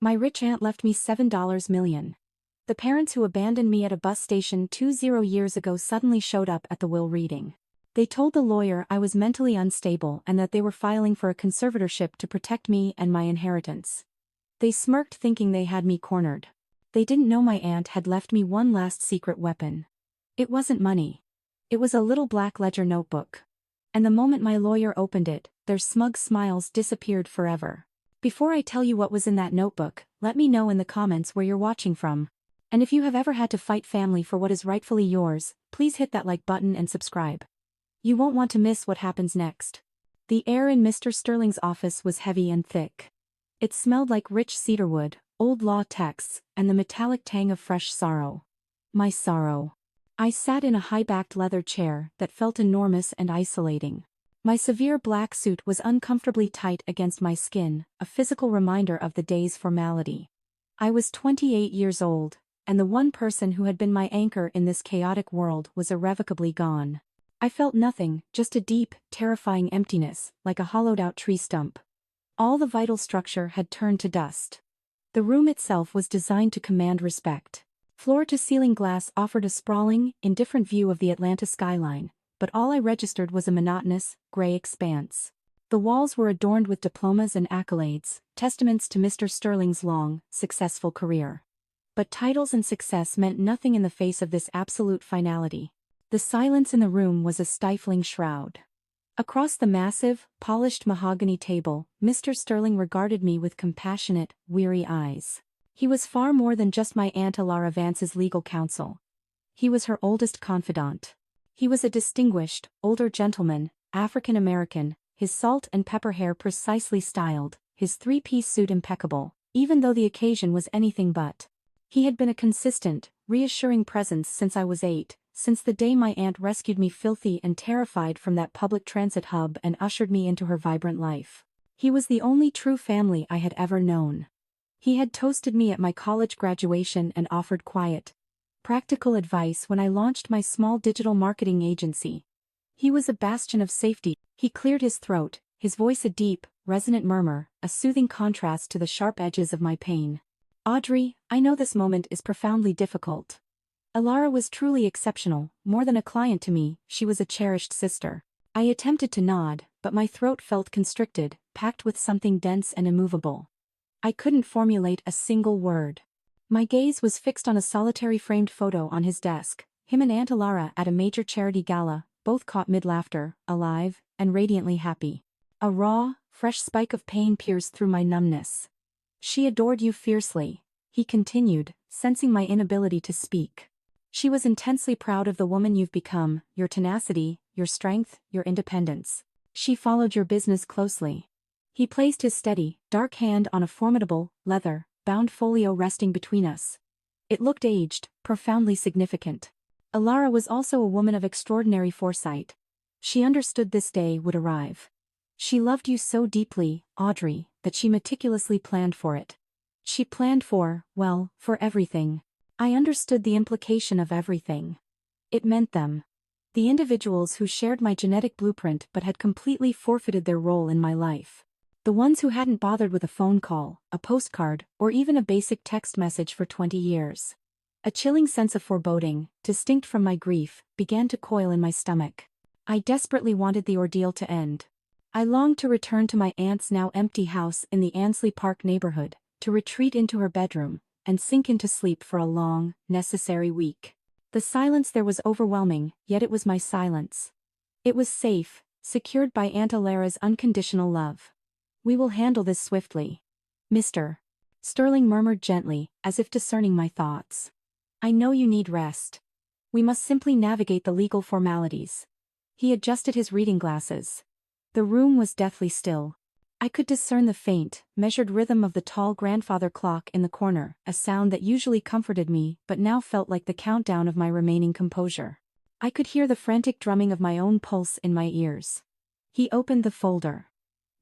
My rich aunt left me $7 million. The parents who abandoned me at a bus station 20 years ago suddenly showed up at the will reading. They told the lawyer I was mentally unstable and that they were filing for a conservatorship to protect me and my inheritance. They smirked, thinking they had me cornered. They didn't know my aunt had left me one last secret weapon. It wasn't money. It was a little black ledger notebook. And the moment my lawyer opened it, their smug smiles disappeared forever. Before I tell you what was in that notebook, let me know in the comments where you're watching from. And if you have ever had to fight family for what is rightfully yours, please hit that like button and subscribe. You won't want to miss what happens next. The air in Mr. Sterling's office was heavy and thick. It smelled like rich cedarwood, old law texts, and the metallic tang of fresh sorrow. My sorrow. I sat in a high-backed leather chair that felt enormous and isolating. My severe black suit was uncomfortably tight against my skin, a physical reminder of the day's formality. I was 28 years old, and the one person who had been my anchor in this chaotic world was irrevocably gone. I felt nothing, just a deep, terrifying emptiness, like a hollowed-out tree stump. All the vital structure had turned to dust. The room itself was designed to command respect. Floor-to-ceiling glass offered a sprawling, indifferent view of the Atlanta skyline, but all I registered was a monotonous, gray expanse. The walls were adorned with diplomas and accolades, testaments to Mr. Sterling's long, successful career. But titles and success meant nothing in the face of this absolute finality. The silence in the room was a stifling shroud. Across the massive, polished mahogany table, Mr. Sterling regarded me with compassionate, weary eyes. He was far more than just my Aunt Alara Vance's legal counsel. He was her oldest confidant. He was a distinguished, older gentleman, African-American, his salt and pepper hair precisely styled, his three-piece suit impeccable, even though the occasion was anything but. He had been a consistent, reassuring presence since I was 8, since the day my aunt rescued me filthy and terrified from that public transit hub and ushered me into her vibrant life. He was the only true family I had ever known. He had toasted me at my college graduation and offered quiet, practical advice when I launched my small digital marketing agency. He was a bastion of safety. He cleared his throat, his voice a deep, resonant murmur, a soothing contrast to the sharp edges of my pain. Audrey, I know this moment is profoundly difficult. Alara was truly exceptional, more than a client to me, she was a cherished sister. I attempted to nod, but my throat felt constricted, packed with something dense and immovable. I couldn't formulate a single word. My gaze was fixed on a solitary framed photo on his desk, him and Aunt Alara at a major charity gala, both caught mid-laughter, alive, and radiantly happy. A raw, fresh spike of pain pierced through my numbness. She adored you fiercely, he continued, sensing my inability to speak. She was intensely proud of the woman you've become, your tenacity, your strength, your independence. She followed your business closely. He placed his steady, dark hand on a formidable, leather-bound folio resting between us. It looked aged, profoundly significant. Alara was also a woman of extraordinary foresight. She understood this day would arrive. She loved you so deeply, Audrey, that she meticulously planned for it. She planned for, well, for everything. I understood the implication of everything. It meant them. The individuals who shared my genetic blueprint but had completely forfeited their role in my life. The ones who hadn't bothered with a phone call, a postcard, or even a basic text message for 20 years. A chilling sense of foreboding, distinct from my grief, began to coil in my stomach. I desperately wanted the ordeal to end. I longed to return to my aunt's now empty house in the Ansley Park neighborhood, to retreat into her bedroom, and sink into sleep for a long, necessary week. The silence there was overwhelming, yet it was my silence. It was safe, secured by Aunt Alara's unconditional love. We will handle this swiftly. Mr. Sterling murmured gently, as if discerning my thoughts. I know you need rest. We must simply navigate the legal formalities. He adjusted his reading glasses. The room was deathly still. I could discern the faint, measured rhythm of the tall grandfather clock in the corner, a sound that usually comforted me but now felt like the countdown of my remaining composure. I could hear the frantic drumming of my own pulse in my ears. He opened the folder.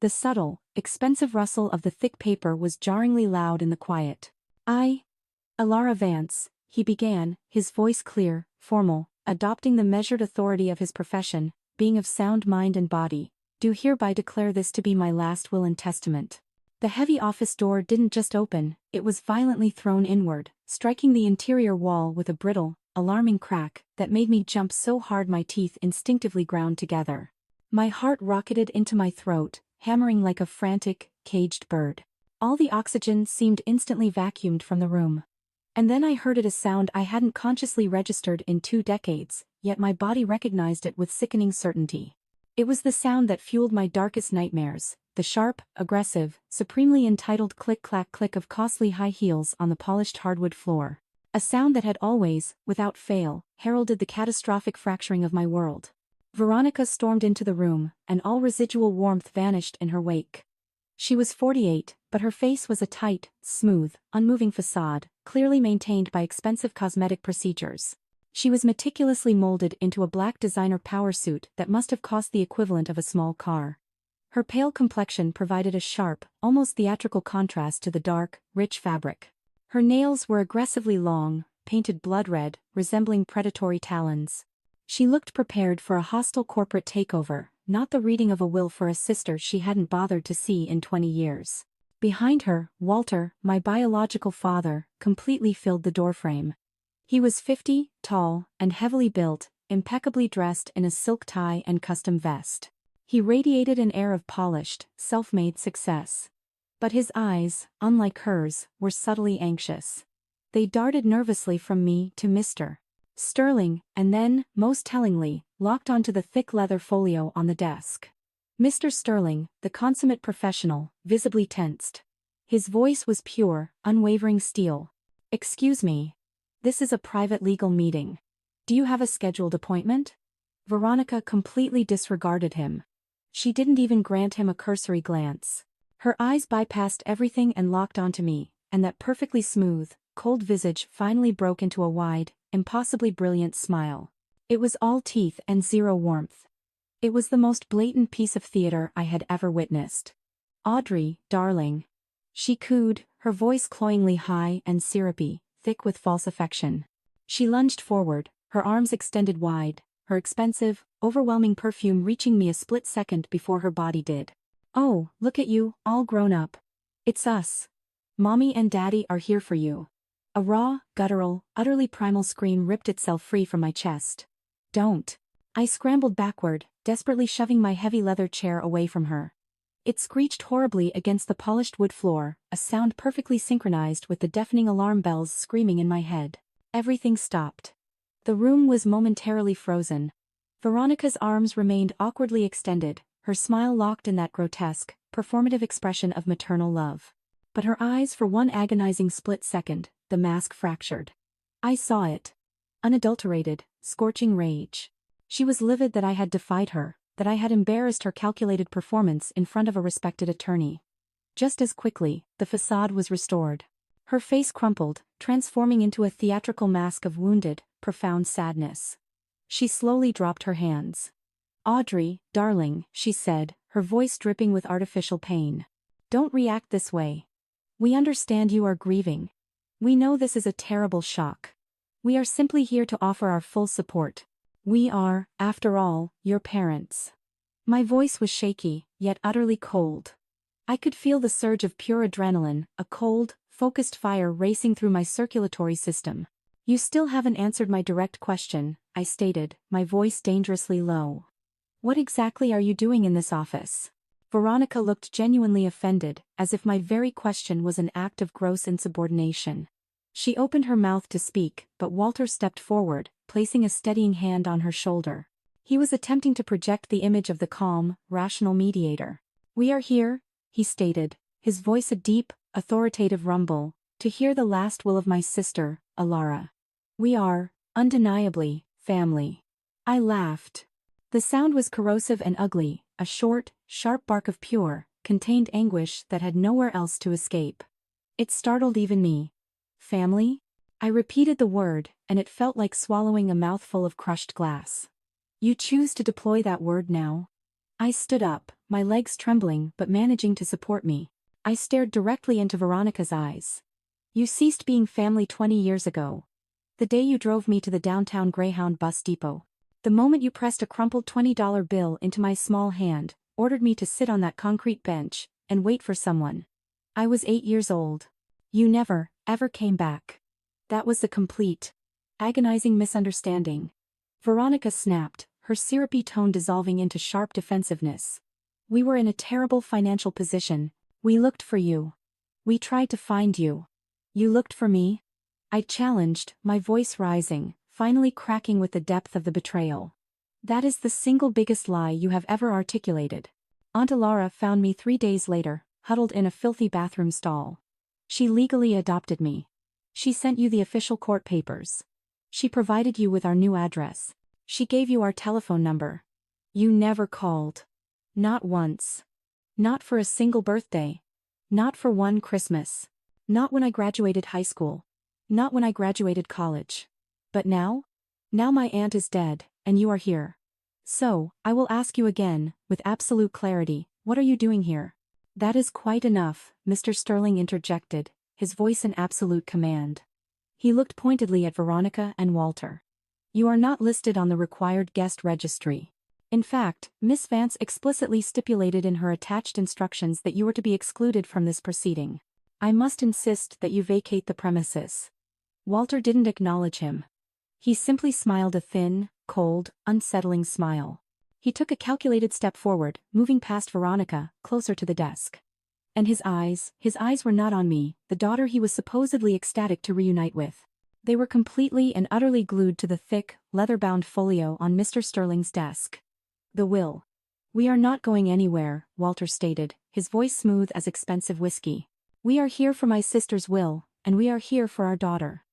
The subtle, expensive rustle of the thick paper was jarringly loud in the quiet. Alara Vance, he began, his voice clear, formal, adopting the measured authority of his profession, being of sound mind and body, do hereby declare this to be my last will and testament. The heavy office door didn't just open, it was violently thrown inward, striking the interior wall with a brittle, alarming crack that made me jump so hard my teeth instinctively ground together. My heart rocketed into my throat, hammering like a frantic, caged bird. All the oxygen seemed instantly vacuumed from the room. And then I heard a sound I hadn't consciously registered in 2 decades, yet my body recognized it with sickening certainty. It was the sound that fueled my darkest nightmares, the sharp, aggressive, supremely entitled click-clack-click of costly high heels on the polished hardwood floor. A sound that had always, without fail, heralded the catastrophic fracturing of my world. Veronica stormed into the room, and all residual warmth vanished in her wake. She was 48, but her face was a tight, smooth, unmoving facade, clearly maintained by expensive cosmetic procedures. She was meticulously molded into a black designer power suit that must have cost the equivalent of a small car. Her pale complexion provided a sharp, almost theatrical contrast to the dark, rich fabric. Her nails were aggressively long, painted blood red, resembling predatory talons. She looked prepared for a hostile corporate takeover, not the reading of a will for a sister she hadn't bothered to see in 20 years. Behind her, Walter, my biological father, completely filled the doorframe. He was 50, tall, and heavily built, impeccably dressed in a silk tie and custom vest. He radiated an air of polished, self-made success. But his eyes, unlike hers, were subtly anxious. They darted nervously from me to Mr. Sterling, and then, most tellingly, locked onto the thick leather folio on the desk. Mr. Sterling, the consummate professional, visibly tensed. His voice was pure, unwavering steel. "Excuse me. This is a private legal meeting. Do you have a scheduled appointment?" Veronica completely disregarded him. She didn't even grant him a cursory glance. Her eyes bypassed everything and locked onto me, and that perfectly smooth, cold visage finally broke into a wide, impossibly brilliant smile. It was all teeth and zero warmth. It was the most blatant piece of theater I had ever witnessed. "Audrey, darling," she cooed, her voice cloyingly high and syrupy, thick with false affection. She lunged forward, her arms extended wide, her expensive, overwhelming perfume reaching me a split second before her body did. "Oh, look at you, all grown up. It's us. Mommy and Daddy are here for you." A raw, guttural, utterly primal scream ripped itself free from my chest. "Don't." I scrambled backward, desperately shoving my heavy leather chair away from her. It screeched horribly against the polished wood floor, a sound perfectly synchronized with the deafening alarm bells screaming in my head. Everything stopped. The room was momentarily frozen. Veronica's arms remained awkwardly extended, her smile locked in that grotesque, performative expression of maternal love. But her eyes, for one agonizing split second, the mask fractured. I saw it. Unadulterated, scorching rage. She was livid that I had defied her, that I had embarrassed her calculated performance in front of a respected attorney. Just as quickly, the facade was restored. Her face crumpled, transforming into a theatrical mask of wounded, profound sadness. She slowly dropped her hands. "Audrey, darling," she said, her voice dripping with artificial pain. "Don't react this way. We understand you are grieving. We know this is a terrible shock. We are simply here to offer our full support. We are, after all, your parents." My voice was shaky, yet utterly cold. I could feel the surge of pure adrenaline, a cold, focused fire racing through my circulatory system. "You still haven't answered my direct question," I stated, my voice dangerously low. "What exactly are you doing in this office?" Veronica looked genuinely offended, as if my very question was an act of gross insubordination. She opened her mouth to speak, but Walter stepped forward, placing a steadying hand on her shoulder. He was attempting to project the image of the calm, rational mediator. "We are here," he stated, his voice a deep, authoritative rumble, "to hear the last will of my sister, Alara. We are, undeniably, family." I laughed. The sound was corrosive and ugly, a short, sharp bark of pure, contained anguish that had nowhere else to escape. It startled even me. "Family?" I repeated the word, and it felt like swallowing a mouthful of crushed glass. "You choose to deploy that word now?" I stood up, my legs trembling but managing to support me. I stared directly into Veronica's eyes. "You ceased being family 20 years ago. The day you drove me to the downtown Greyhound bus depot. The moment you pressed a crumpled $20 bill into my small hand, ordered me to sit on that concrete bench, and wait for someone. I was 8 years old. You never, ever came back. That was the complete, agonizing misunderstanding. Veronica snapped, her syrupy tone dissolving into sharp defensiveness. We were in a terrible financial position. We looked for you. We tried to find you. You looked for me? I challenged, my voice rising, finally cracking with the depth of the betrayal. That is the single biggest lie you have ever articulated. Aunt Laura found me 3 days later, huddled in a filthy bathroom stall. She legally adopted me. She sent you the official court papers. She provided you with our new address. She gave you our telephone number. You never called. Not once. Not for a single birthday. Not for one Christmas. Not when I graduated high school. Not when I graduated college. But now? Now my aunt is dead, and you are here. So, I will ask you again, with absolute clarity, what are you doing here? That is quite enough, Mr. Sterling interjected, his voice in absolute command. He looked pointedly at Veronica and Walter. You are not listed on the required guest registry. In fact, Miss Vance explicitly stipulated in her attached instructions that you were to be excluded from this proceeding. I must insist that you vacate the premises. Walter didn't acknowledge him. He simply smiled a thin, cold, unsettling smile. He took a calculated step forward, moving past Veronica, closer to the desk. And his eyes were not on me, the daughter he was supposedly ecstatic to reunite with. They were completely and utterly glued to the thick, leather-bound folio on Mr. Sterling's desk. The will. We are not going anywhere, Walter stated, his voice smooth as expensive whiskey. We are here for my sister's will, and we are here for our daughter.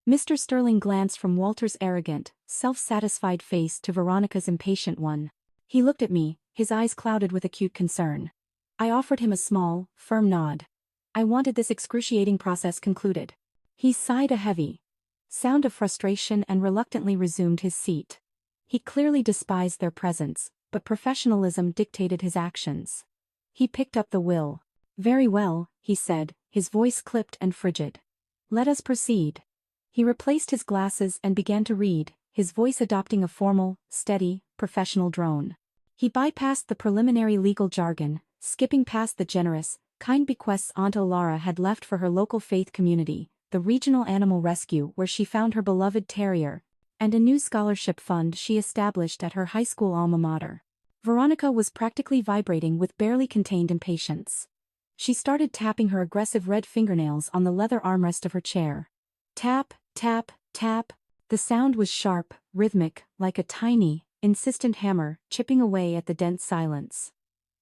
Mr. Sterling glanced from Walter's arrogant, self-satisfied face to Veronica's impatient one. He looked at me, his eyes clouded with acute concern. I offered him a small, firm nod. I wanted this excruciating process concluded. He sighed a heavy sound of frustration and reluctantly resumed his seat. He clearly despised their presence, but professionalism dictated his actions. He picked up the will. Very well, he said, his voice clipped and frigid. Let us proceed. He replaced his glasses and began to read, his voice adopting a formal, steady, professional drone. He bypassed the preliminary legal jargon, skipping past the generous, kind bequests Aunt Olara had left for her local faith community, the regional animal rescue where she found her beloved terrier, and a new scholarship fund she established at her high school alma mater. Veronica was practically vibrating with barely contained impatience. She started tapping her aggressive red fingernails on the leather armrest of her chair. Tap, tap, tap. The sound was sharp, rhythmic, like a tiny, insistent hammer chipping away at the dense silence.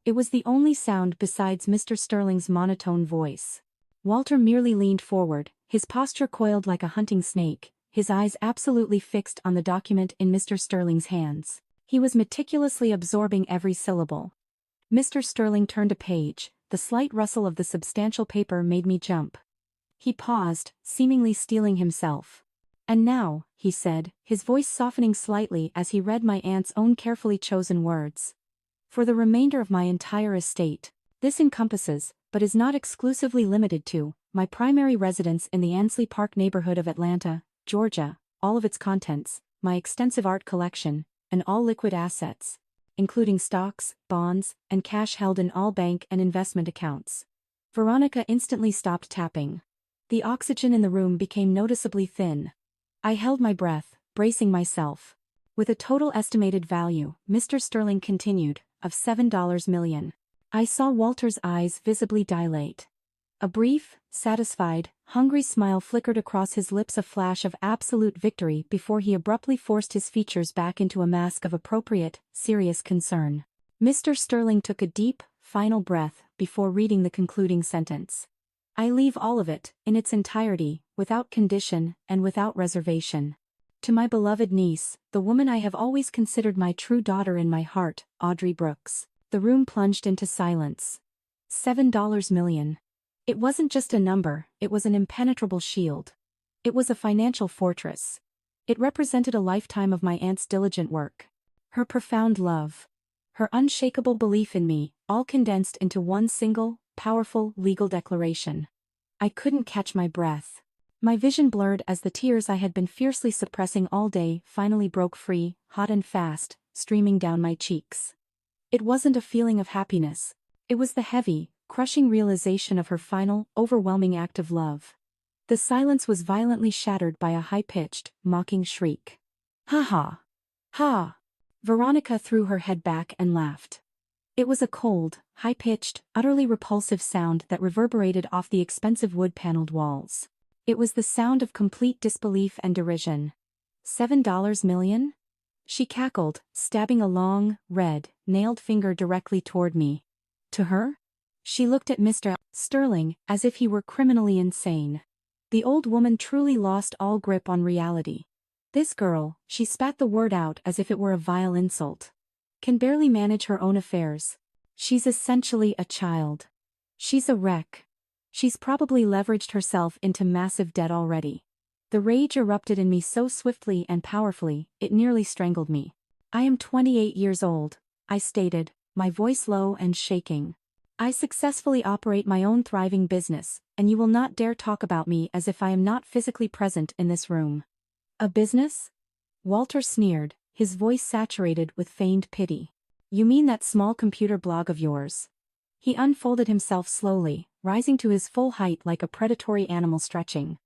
It was the only sound besides Mr. Sterling's monotone voice. Walter merely leaned forward, his posture coiled like a hunting snake, his eyes absolutely fixed on the document in Mr. Sterling's hands. He was meticulously absorbing every syllable. Mr. Sterling turned a page, the slight rustle of the substantial paper made me jump. He paused, seemingly steeling himself. And now, he said, his voice softening slightly as he read my aunt's own carefully chosen words. For the remainder of my entire estate, this encompasses, but is not exclusively limited to, my primary residence in the Ansley Park neighborhood of Atlanta, Georgia, all of its contents, my extensive art collection, and all liquid assets, including stocks, bonds, and cash held in all bank and investment accounts. Veronica instantly stopped tapping. The oxygen in the room became noticeably thin. I held my breath, bracing myself. With a total estimated value, Mr. Sterling continued, of $7 million. I saw Walter's eyes visibly dilate. A brief, satisfied, hungry smile flickered across his lips, a flash of absolute victory before he abruptly forced his features back into a mask of appropriate, serious concern. Mr. Sterling took a deep, final breath before reading the concluding sentence. I leave all of it, in its entirety, without condition and without reservation. To my beloved niece, the woman I have always considered my true daughter in my heart, Audrey Brooks. The room plunged into silence. $7 million. It wasn't just a number, it was an impenetrable shield. It was a financial fortress. It represented a lifetime of my aunt's diligent work. Her profound love. Her unshakable belief in me, all condensed into one single, powerful legal declaration. I couldn't catch my breath. My vision blurred as the tears I had been fiercely suppressing all day finally broke free, hot and fast, streaming down my cheeks. It wasn't a feeling of happiness. It was the heavy, crushing realization of her final, overwhelming act of love. The silence was violently shattered by a high-pitched, mocking shriek. Ha ha! Ha! Veronica threw her head back and laughed. It was a cold, high-pitched, utterly repulsive sound that reverberated off the expensive wood-paneled walls. It was the sound of complete disbelief and derision. $7 million? She cackled, stabbing a long, red, nailed finger directly toward me. To her? She looked at Mr. Sterling as if he were criminally insane. The old woman truly lost all grip on reality. This girl, she spat the word out as if it were a vile insult, can barely manage her own affairs. She's essentially a child. She's a wreck. She's probably leveraged herself into massive debt already. The rage erupted in me so swiftly and powerfully, it nearly strangled me. I am 28 years old, I stated, my voice low and shaking. I successfully operate my own thriving business, and you will not dare talk about me as if I am not physically present in this room. A business? Walter sneered, his voice saturated with feigned pity. You mean that small computer blog of yours? He unfolded himself slowly, rising to his full height like a predatory animal stretching.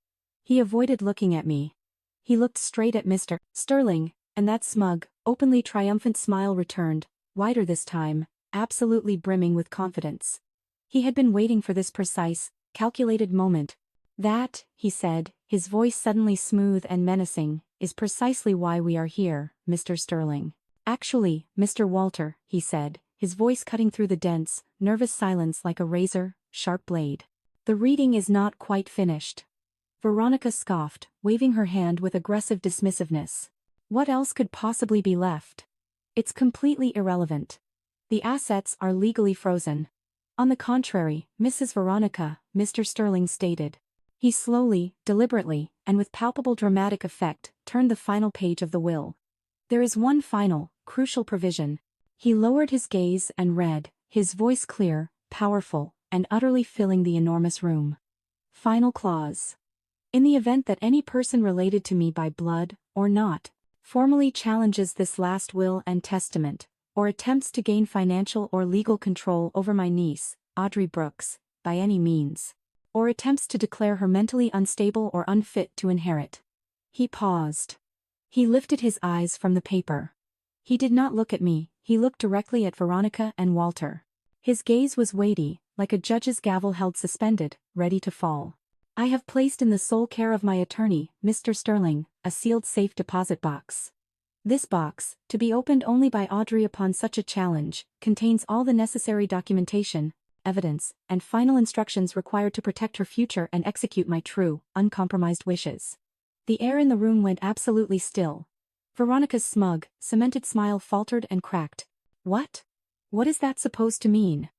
He avoided looking at me. He looked straight at Mr. Sterling, and that smug, openly triumphant smile returned, wider this time, absolutely brimming with confidence. He had been waiting for this precise, calculated moment. That, he said, his voice suddenly smooth and menacing, is precisely why we are here, Mr. Sterling. Actually, Mr. Walter, he said, his voice cutting through the dense, nervous silence like a razor-sharp blade. The reading is not quite finished. Veronica scoffed, waving her hand with aggressive dismissiveness. What else could possibly be left? It's completely irrelevant. The assets are legally frozen. On the contrary, Mrs. Veronica, Mr. Sterling stated. He slowly, deliberately, and with palpable dramatic effect, turned the final page of the will. There is one final, crucial provision. He lowered his gaze and read, his voice clear, powerful, and utterly filling the enormous room. Final clause. In the event that any person related to me by blood, or not, formally challenges this last will and testament, or attempts to gain financial or legal control over my niece, Audrey Brooks, by any means, or attempts to declare her mentally unstable or unfit to inherit. He paused. He lifted his eyes from the paper. He did not look at me, he looked directly at Veronica and Walter. His gaze was weighty, like a judge's gavel held suspended, ready to fall. I have placed in the sole care of my attorney, Mr. Sterling, a sealed safe deposit box. This box, to be opened only by Audrey upon such a challenge, contains all the necessary documentation, evidence, and final instructions required to protect her future and execute my true, uncompromised wishes. The air in the room went absolutely still. Veronica's smug, cemented smile faltered and cracked. What? What is that supposed to mean?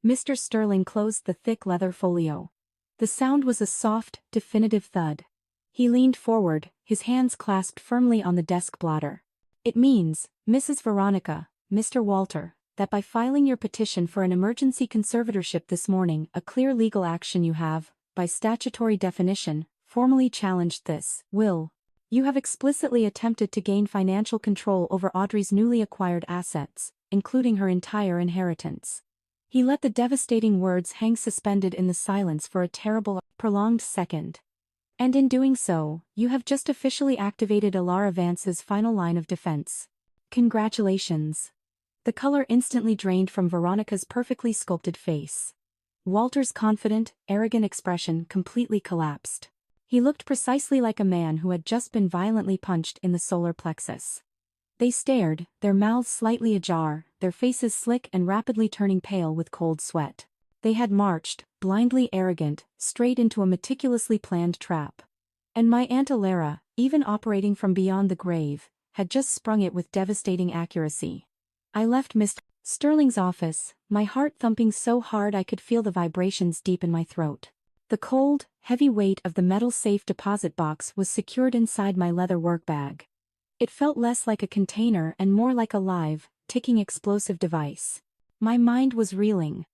Mr. Sterling closed the thick leather folio. The sound was a soft, definitive thud. He leaned forward, his hands clasped firmly on the desk blotter. It means, Mrs. Veronica, Mr. Walter, that by filing your petition for an emergency conservatorship this morning, a clear legal action you have, by statutory definition, formally challenged this will. You have explicitly attempted to gain financial control over Audrey's newly acquired assets, including her entire inheritance. He let the devastating words hang suspended in the silence for a terrible, prolonged second. And in doing so, you have just officially activated Alara Vance's final line of defense. Congratulations. The color instantly drained from Veronica's perfectly sculpted face. Walter's confident, arrogant expression completely collapsed. He looked precisely like a man who had just been violently punched in the solar plexus. They stared, their mouths slightly ajar, their faces slick and rapidly turning pale with cold sweat. They had marched, blindly arrogant, straight into a meticulously planned trap. And my Aunt Alara, even operating from beyond the grave, had just sprung it with devastating accuracy. I left Mr. Sterling's office, my heart thumping so hard I could feel the vibrations deep in my throat. The cold, heavy weight of the metal safe deposit box was secured inside my leather work bag. It felt less like a container and more like a live, ticking explosive device. My mind was reeling.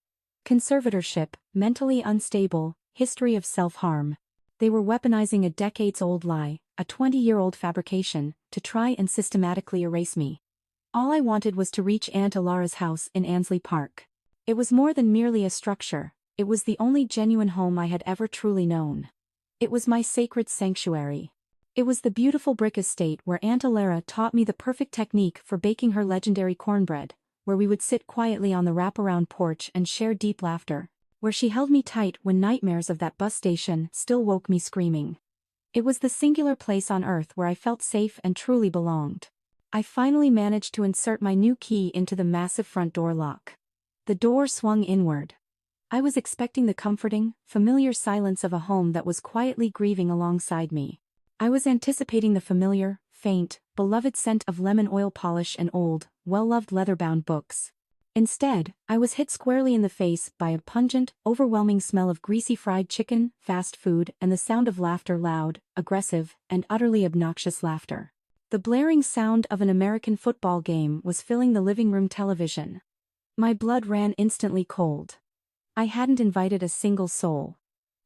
Conservatorship, mentally unstable, history of self-harm. They were weaponizing a decades-old lie, a 20-year-old fabrication, to try and systematically erase me. All I wanted was to reach Aunt Alara's house in Annesley Park. It was more than merely a structure, It was the only genuine home I had ever truly known. It was my sacred sanctuary. It was the beautiful brick estate where Aunt Alara taught me the perfect technique for baking her legendary cornbread, where we would sit quietly on the wraparound porch and share deep laughter, where she held me tight when nightmares of that bus station still woke me screaming. It was the singular place on earth where I felt safe and truly belonged. I finally managed to insert my new key into the massive front door lock. The door swung inward. I was expecting the comforting, familiar silence of a home that was quietly grieving alongside me. I was anticipating the familiar, faint, beloved scent of lemon oil polish and old, well-loved leather-bound books. Instead, I was hit squarely in the face by a pungent, overwhelming smell of greasy fried chicken, fast food, and the sound of laughter, loud, aggressive, and utterly obnoxious laughter. The blaring sound of an American football game was filling the living room television. My blood ran instantly cold. I hadn't invited a single soul.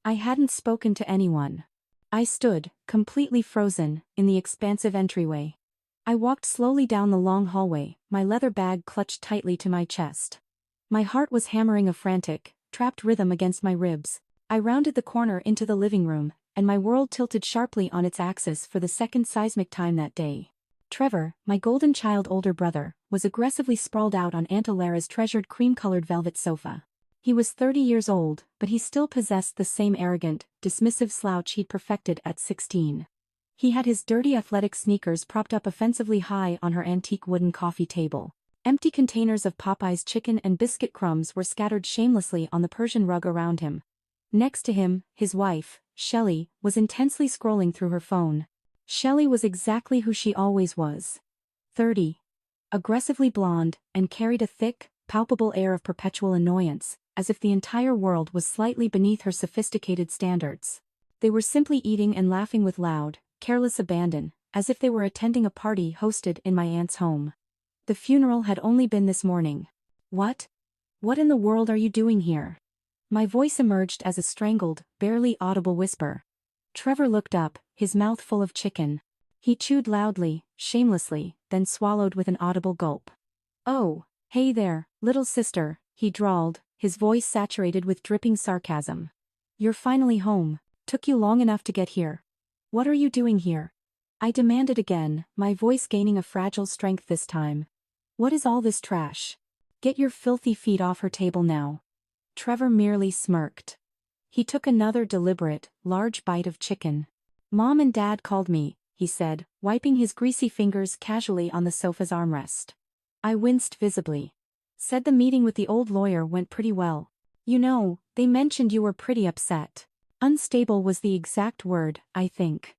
I hadn't spoken to anyone. I stood, completely frozen, in the expansive entryway. I walked slowly down the long hallway, my leather bag clutched tightly to my chest. My heart was hammering a frantic, trapped rhythm against my ribs. I rounded the corner into the living room, and my world tilted sharply on its axis for the second seismic time that day. Trevor, my golden child older brother, was aggressively sprawled out on Aunt Alara's treasured cream-colored velvet sofa. He was 30 years old, but he still possessed the same arrogant, dismissive slouch he'd perfected at 16. He had his dirty athletic sneakers propped up offensively high on her antique wooden coffee table. Empty containers of Popeye's chicken and biscuit crumbs were scattered shamelessly on the Persian rug around him. Next to him, his wife, Shelley, was intensely scrolling through her phone. Shelley was exactly who she always was. 30. Aggressively blonde, and carried a thick, palpable air of perpetual annoyance, as if the entire world was slightly beneath her sophisticated standards. They were simply eating and laughing with loud, careless abandon, as if they were attending a party hosted in my aunt's home. The funeral had only been this morning. What? What in the world are you doing here? My voice emerged as a strangled, barely audible whisper. Trevor looked up, his mouth full of chicken. He chewed loudly, shamelessly, then swallowed with an audible gulp. "Oh, hey there, little sister," he drawled, his voice saturated with dripping sarcasm. "You're finally home. Took you long enough to get here. What are you doing here?" I demanded again, my voice gaining a fragile strength this time. "What is all this trash? Get your filthy feet off her table now." Trevor merely smirked. He took another deliberate, large bite of chicken. "Mom and Dad called me," he said, wiping his greasy fingers casually on the sofa's armrest. I winced visibly. "Said the meeting with the old lawyer went pretty well. You know, they mentioned you were pretty upset. Unstable was the exact word, I think.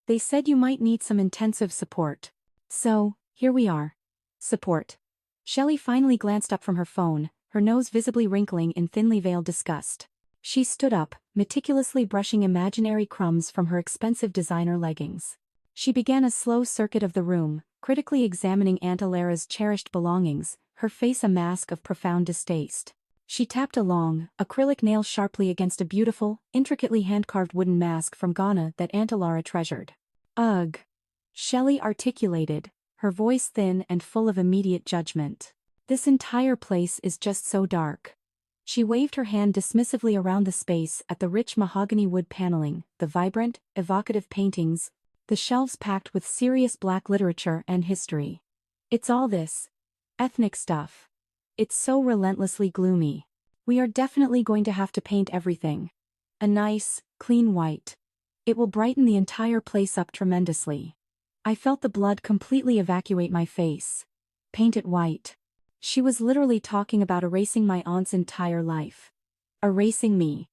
They said you might need some intensive support. So, here we are." Support. Shelley finally glanced up from her phone, her nose visibly wrinkling in thinly veiled disgust. She stood up, meticulously brushing imaginary crumbs from her expensive designer leggings. She began a slow circuit of the room, critically examining Aunt Alara's cherished belongings, her face a mask of profound distaste. She tapped a long, acrylic nail sharply against a beautiful, intricately hand-carved wooden mask from Ghana that Aunt Alara treasured. "Ugh," Shelley articulated, her voice thin and full of immediate judgment. "This entire place is just so dark." She waved her hand dismissively around the space at the rich mahogany wood paneling, the vibrant, evocative paintings, the shelves packed with serious black literature and history. "It's all this ethnic stuff. It's so relentlessly gloomy. We are definitely going to have to paint everything a nice, clean white. It will brighten the entire place up tremendously." I felt the blood completely evacuate my face. Paint it white. She was literally talking about erasing my aunt's entire life. Erasing me.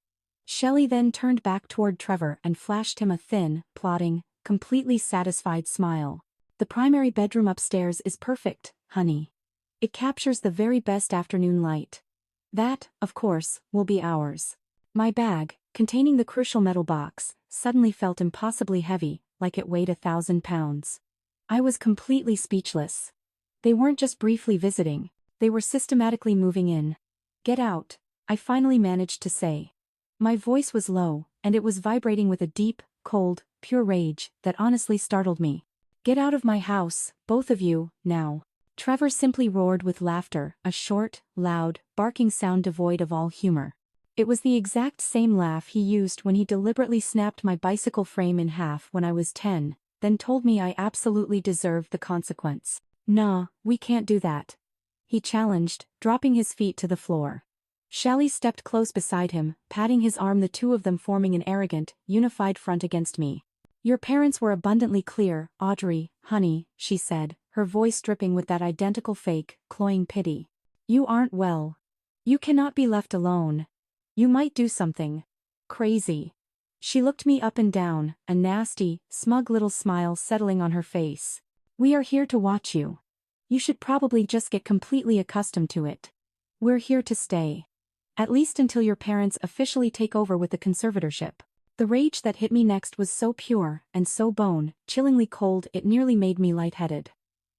Shelley then turned back toward Trevor and flashed him a thin, plodding, completely satisfied smile. "The primary bedroom upstairs is perfect, honey. It captures the very best afternoon light. That, of course, will be ours." My bag, containing the crucial metal box, suddenly felt impossibly heavy, like it weighed 1,000 pounds. I was completely speechless. They weren't just briefly visiting, they were systematically moving in. "Get out," I finally managed to say. My voice was low, and it was vibrating with a deep, cold, pure rage that honestly startled me. "Get out of my house, both of you, now." Trevor simply roared with laughter, a short, loud, barking sound devoid of all humor. It was the exact same laugh he used when he deliberately snapped my bicycle frame in half when I was 10, then told me I absolutely deserved the consequence. "Nah, we can't do that," he challenged, dropping his feet to the floor. Shelley stepped close beside him, patting his arm, the two of them forming an arrogant, unified front against me. "Your parents were abundantly clear, Audrey, honey," she said, her voice dripping with that identical fake, cloying pity. "You aren't well. You cannot be left alone. You might do something crazy." She looked me up and down, a nasty, smug little smile settling on her face. "We are here to watch you. You should probably just get completely accustomed to it. We're here to stay. At least until your parents officially take over with the conservatorship." The rage that hit me next was so pure and so bone-chillingly cold it nearly made me lightheaded.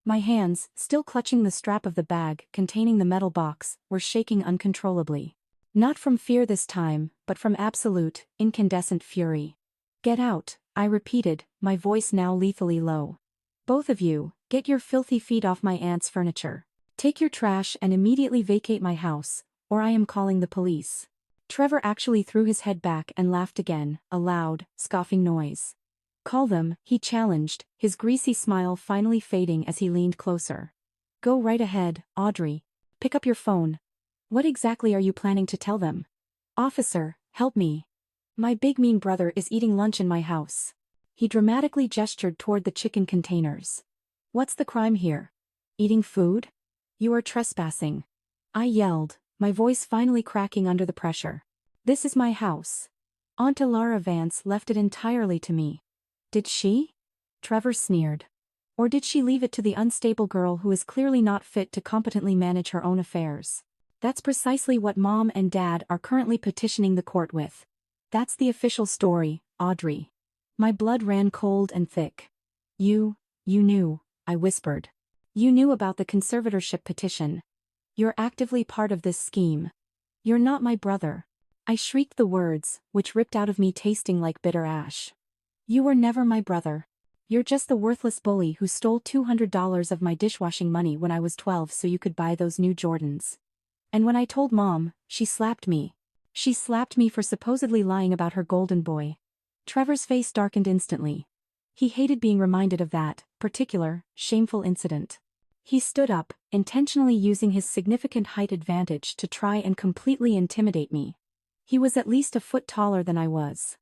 My hands, still clutching the strap of the bag containing the metal box, were shaking uncontrollably. Not from fear this time, but from absolute, incandescent fury. "Get out," I repeated, my voice now lethally low. "Both of you, get your filthy feet off my aunt's furniture. Take your trash and immediately vacate my house, or I am calling the police." Trevor actually threw his head back and laughed again, a loud, scoffing noise. "Call them," he challenged, his greasy smile finally fading as he leaned closer. "Go right ahead, Audrey. Pick up your phone. What exactly are you planning to tell them?" "Officer, help me. My big mean brother is eating lunch in my house." He dramatically gestured toward the chicken containers. "What's the crime here? Eating food? You are trespassing," I yelled, my voice finally cracking under the pressure. "This is my house. Aunt Alara Vance left it entirely to me." "Did she?" Trevor sneered. "Or did she leave it to the unstable girl who is clearly not fit to competently manage her own affairs?" "That's precisely what Mom and Dad are currently petitioning the court with. That's the official story, Audrey." My blood ran cold and thick. You knew," I whispered. "You knew about the conservatorship petition. You're actively part of this scheme. You're not my brother." I shrieked the words, which ripped out of me tasting like bitter ash. "You were never my brother. You're just the worthless bully who stole $200 of my dishwashing money when I was 12 so you could buy those new Jordans. And when I told Mom, she slapped me. She slapped me for supposedly lying about her golden boy." Trevor's face darkened instantly. He hated being reminded of that particular, shameful incident. He stood up, intentionally using his significant height advantage to try and completely intimidate me. He was at least a foot taller than I was.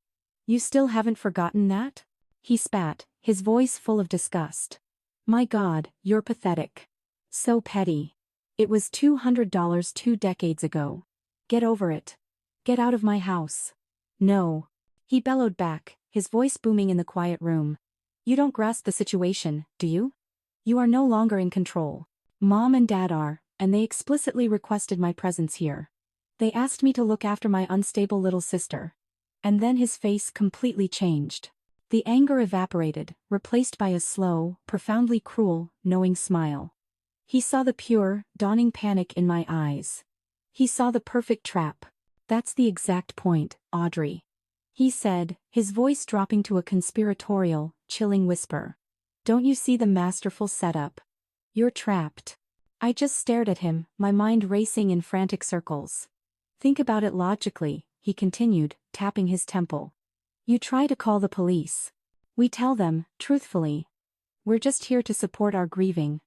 "You still haven't forgotten that?" He spat, his voice full of disgust. "My God, you're pathetic. So petty. It was $200 2 decades ago. Get over it. Get out of my house." "No," he bellowed back, his voice booming in the quiet room. "You don't grasp the situation, do you? You are no longer in control. Mom and Dad are, and they explicitly requested my presence here. They asked me to look after my unstable little sister." And then his face completely changed. The anger evaporated, replaced by a slow, profoundly cruel, knowing smile. He saw the pure, dawning panic in my eyes. He saw the perfect trap. "That's the exact point, Audrey," he said, his voice dropping to a conspiratorial, chilling whisper. "Don't you see the masterful setup? You're trapped." I just stared at him, my mind racing in frantic circles. "Think about it logically," he continued, tapping his temple. "You try to call the police. We tell them, truthfully, we're just here to support our grieving,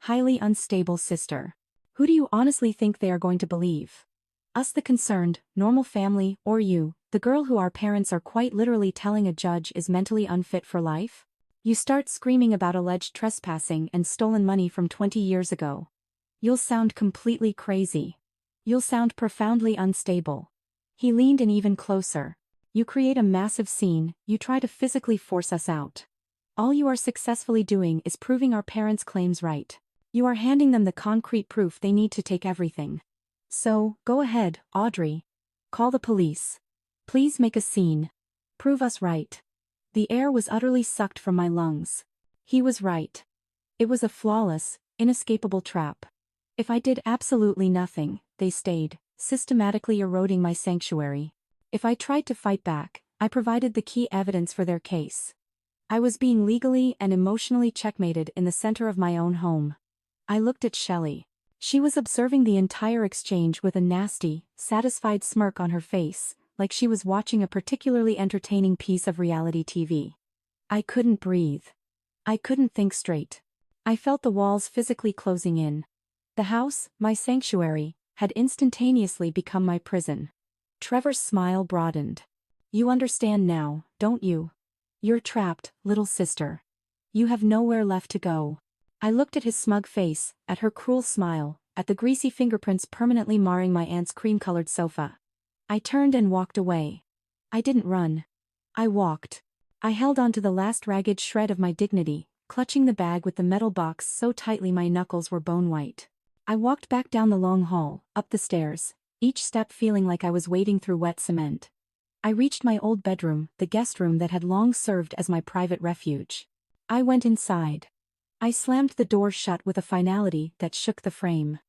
highly unstable sister. Who do you honestly think they are going to believe? Us, the concerned, normal family, or you, the girl who our parents are quite literally telling a judge is mentally unfit for life? You start screaming about alleged trespassing and stolen money from 20 years ago. You'll sound completely crazy. You'll sound profoundly unstable." He leaned in even closer. "You create a massive scene, you try to physically force us out. All you are successfully doing is proving our parents' claims right. You are handing them the concrete proof they need to take everything. So, go ahead, Audrey. Call the police. Please make a scene. Prove us right." The air was utterly sucked from my lungs. He was right. It was a flawless, inescapable trap. If I did absolutely nothing, they stayed, systematically eroding my sanctuary. If I tried to fight back, I provided the key evidence for their case. I was being legally and emotionally checkmated in the center of my own home. I looked at Shelley. She was observing the entire exchange with a nasty, satisfied smirk on her face, like she was watching a particularly entertaining piece of reality TV. I couldn't breathe. I couldn't think straight. I felt the walls physically closing in. The house, my sanctuary, had instantaneously become my prison. Trevor's smile broadened. You understand now, don't you? You're trapped, little sister. You have nowhere left to go. I looked at his smug face, at her cruel smile, at the greasy fingerprints permanently marring my aunt's cream-colored sofa. I turned and walked away. I didn't run. I walked. I held on to the last ragged shred of my dignity, clutching the bag with the metal box so tightly my knuckles were bone-white. I walked back down the long hall, up the stairs, each step feeling like I was wading through wet cement. I reached my old bedroom, the guest room that had long served as my private refuge. I went inside. I slammed the door shut with a finality that shook the frame.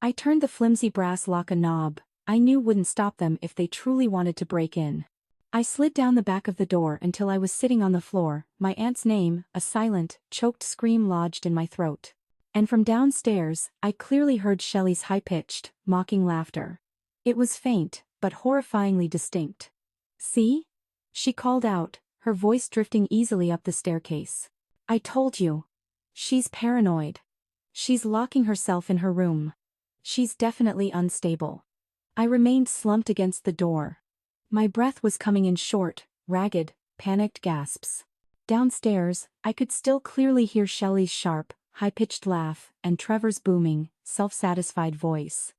I turned the flimsy brass lock a knob I knew wouldn't stop them if they truly wanted to break in. I slid down the back of the door until I was sitting on the floor, my aunt's name, a silent, choked scream lodged in my throat. And from downstairs, I clearly heard Shelley's high-pitched, mocking laughter. It was faint, but horrifyingly distinct. See? She called out, her voice drifting easily up the staircase. I told you. She's paranoid. She's locking herself in her room. She's definitely unstable. I remained slumped against the door. My breath was coming in short, ragged, panicked gasps. Downstairs, I could still clearly hear Shelley's sharp, high-pitched laugh and Trevor's booming, self-satisfied voice.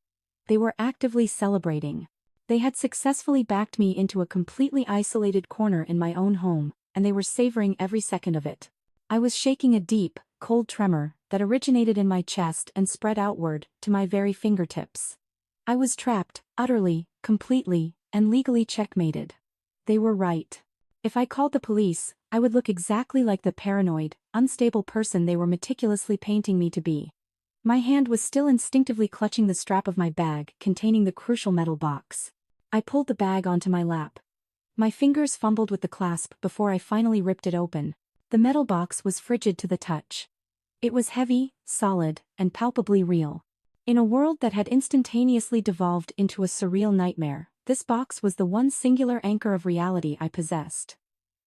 They were actively celebrating. They had successfully backed me into a completely isolated corner in my own home, and they were savoring every second of it. I was shaking a deep, cold tremor that originated in my chest and spread outward to my very fingertips. I was trapped, utterly, completely, and legally checkmated. They were right. If I called the police, I would look exactly like the paranoid, unstable person they were meticulously painting me to be. My hand was still instinctively clutching the strap of my bag containing the crucial metal box. I pulled the bag onto my lap. My fingers fumbled with the clasp before I finally ripped it open. The metal box was frigid to the touch. It was heavy, solid, and palpably real. In a world that had instantaneously devolved into a surreal nightmare, this box was the one singular anchor of reality I possessed.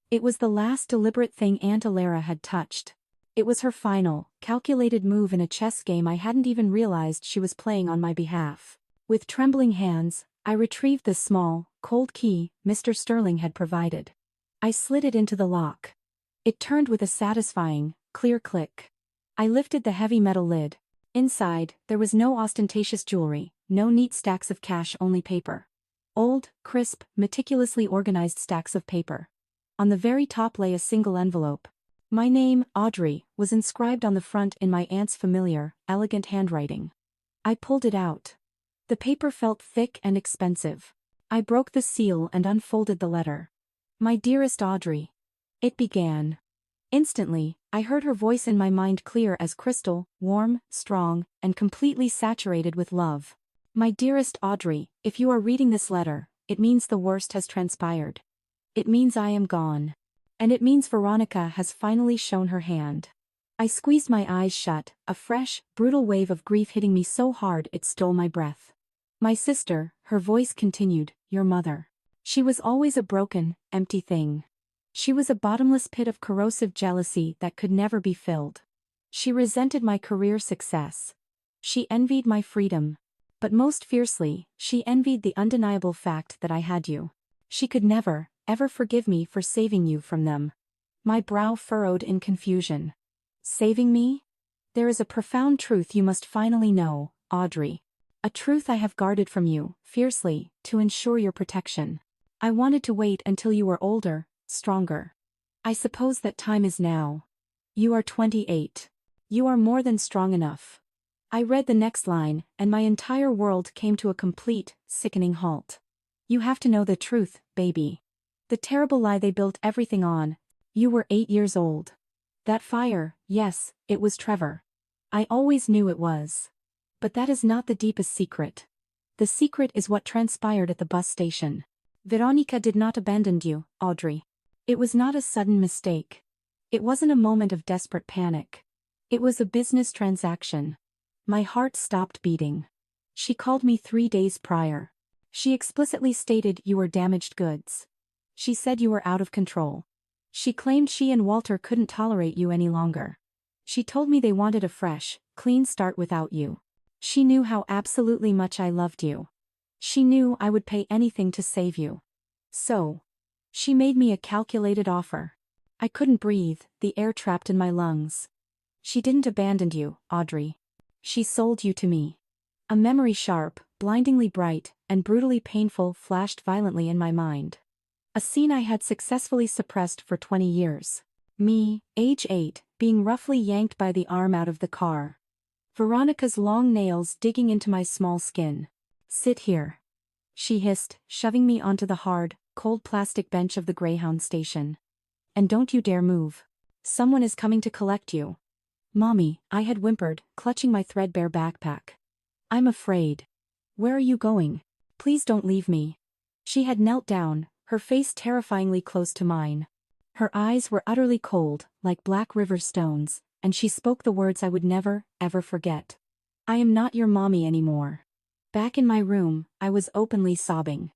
It was the last deliberate thing Aunt Alara had touched. It was her final, calculated move in a chess game I hadn't even realized she was playing on my behalf. With trembling hands, I retrieved the small, cold key Mr. Sterling had provided. I slid it into the lock. It turned with a satisfying, clear click. I lifted the heavy metal lid. Inside, there was no ostentatious jewelry, no neat stacks of cash, only paper. Old, crisp, meticulously organized stacks of paper. On the very top lay a single envelope. My name, Audrey, was inscribed on the front in my aunt's familiar, elegant handwriting. I pulled it out. The paper felt thick and expensive. I broke the seal and unfolded the letter. My dearest Audrey. It began. Instantly, I heard her voice in my mind clear as crystal, warm, strong, and completely saturated with love. My dearest Audrey, if you are reading this letter, it means the worst has transpired. It means I am gone. And it means Veronica has finally shown her hand. I squeezed my eyes shut, a fresh, brutal wave of grief hitting me so hard it stole my breath. My sister, her voice continued, your mother. She was always a broken, empty thing. She was a bottomless pit of corrosive jealousy that could never be filled. She resented my career success. She envied my freedom. But most fiercely, she envied the undeniable fact that I had you. She could never, ever forgive me for saving you from them. My brow furrowed in confusion. Saving me? There is a profound truth you must finally know, Audrey. A truth I have guarded from you, fiercely, to ensure your protection. I wanted to wait until you were older, stronger. I suppose that time is now. You are 28. You are more than strong enough. I read the next line, and my entire world came to a complete, sickening halt. You have to know the truth, baby. The terrible lie they built everything on. You were 8 years old. That fire, yes, it was Trevor. I always knew it was. But that is not the deepest secret. The secret is what transpired at the bus station. Veronica did not abandon you, Audrey. It was not a sudden mistake. It wasn't a moment of desperate panic. It was a business transaction. My heart stopped beating. She called me 3 days prior. She explicitly stated you were damaged goods. She said you were out of control. She claimed she and Walter couldn't tolerate you any longer. She told me they wanted a fresh, clean start without you. She knew how absolutely much I loved you. She knew I would pay anything to save you. So, she made me a calculated offer. I couldn't breathe, the air trapped in my lungs. She didn't abandon you, Audrey. She sold you to me. A memory sharp, blindingly bright, and brutally painful flashed violently in my mind. A scene I had successfully suppressed for 20 years. Me, age 8, being roughly yanked by the arm out of the car. Veronica's long nails digging into my small skin. Sit here. She hissed, shoving me onto the hard, cold plastic bench of the Greyhound station. And don't you dare move. Someone is coming to collect you. Mommy, I had whimpered, clutching my threadbare backpack. I'm afraid. Where are you going? Please don't leave me. She had knelt down, her face terrifyingly close to mine. Her eyes were utterly cold, like black river stones, and she spoke the words I would never, ever forget. I am not your mommy anymore. Back in my room, I was openly sobbing.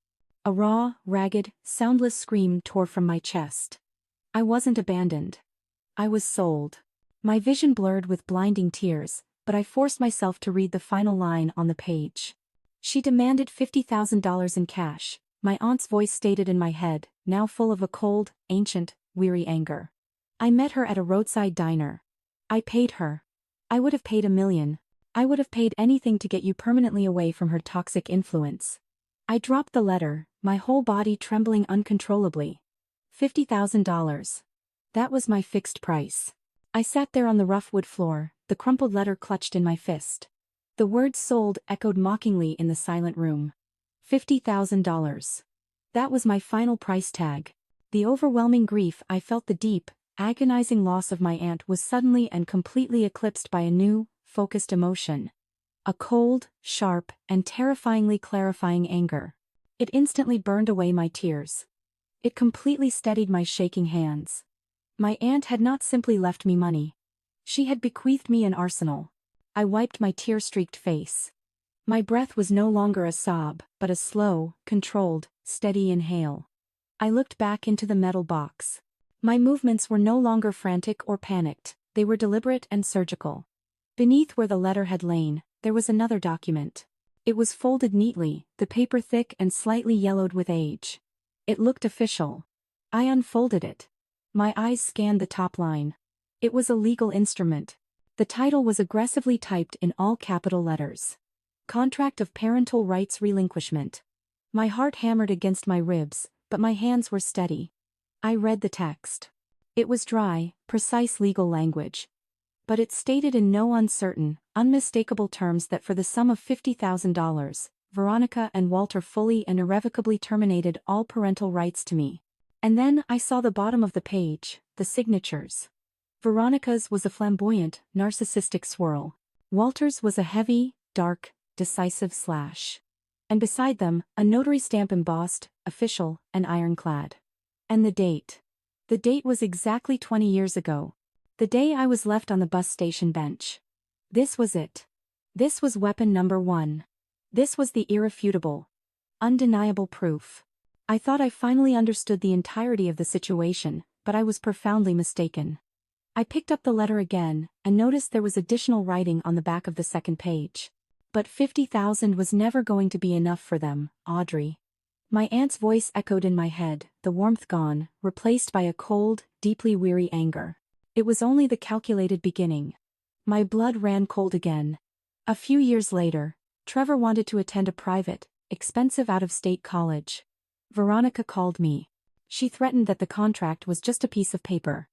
A raw, ragged, soundless scream tore from my chest. I wasn't abandoned. I was sold. My vision blurred with blinding tears, but I forced myself to read the final line on the page. She demanded $50,000 in cash, my aunt's voice stated in my head, now full of a cold, ancient, weary anger. I met her at a roadside diner. I paid her. I would have paid $1 million. I would have paid anything to get you permanently away from her toxic influence. I dropped the letter, my whole body trembling uncontrollably. $50,000. That was my fixed price. I sat there on the rough wood floor, the crumpled letter clutched in my fist. The words sold echoed mockingly in the silent room. $50,000. That was my final price tag. The overwhelming grief I felt, the deep, agonizing loss of my aunt was suddenly and completely eclipsed by a new, focused emotion. A cold, sharp, and terrifyingly clarifying anger. It instantly burned away my tears. It completely steadied my shaking hands. My aunt had not simply left me money. She had bequeathed me an arsenal. I wiped my tear-streaked face. My breath was no longer a sob, but a slow, controlled, steady inhale. I looked back into the metal box. My movements were no longer frantic or panicked, they were deliberate and surgical. Beneath where the letter had lain, there was another document. It was folded neatly, the paper thick and slightly yellowed with age. It looked official. I unfolded it. My eyes scanned the top line. It was a legal instrument. The title was aggressively typed in all capital letters. Contract of Parental Rights Relinquishment. My heart hammered against my ribs, but my hands were steady. I read the text. It was dry, precise legal language. But it stated in no uncertain, unmistakable terms that for the sum of $50,000, Veronica and Walter fully and irrevocably terminated all parental rights to me. And then I saw the bottom of the page, the signatures. Veronica's was a flamboyant, narcissistic swirl. Walter's was a heavy, dark, decisive slash. And beside them, a notary stamp embossed, official, and ironclad. And the date. The date was exactly 20 years ago. The day I was left on the bus station bench. This was it. This was weapon number 1. This was the irrefutable, undeniable proof. I thought I finally understood the entirety of the situation, but I was profoundly mistaken. I picked up the letter again, and noticed there was additional writing on the back of the second page. But $50,000 was never going to be enough for them, Audrey. My aunt's voice echoed in my head, the warmth gone, replaced by a cold, deeply weary anger. It was only the calculated beginning. My blood ran cold again. A few years later, Trevor wanted to attend a private, expensive out-of-state college. Veronica called me. She threatened that the contract was just a piece of paper.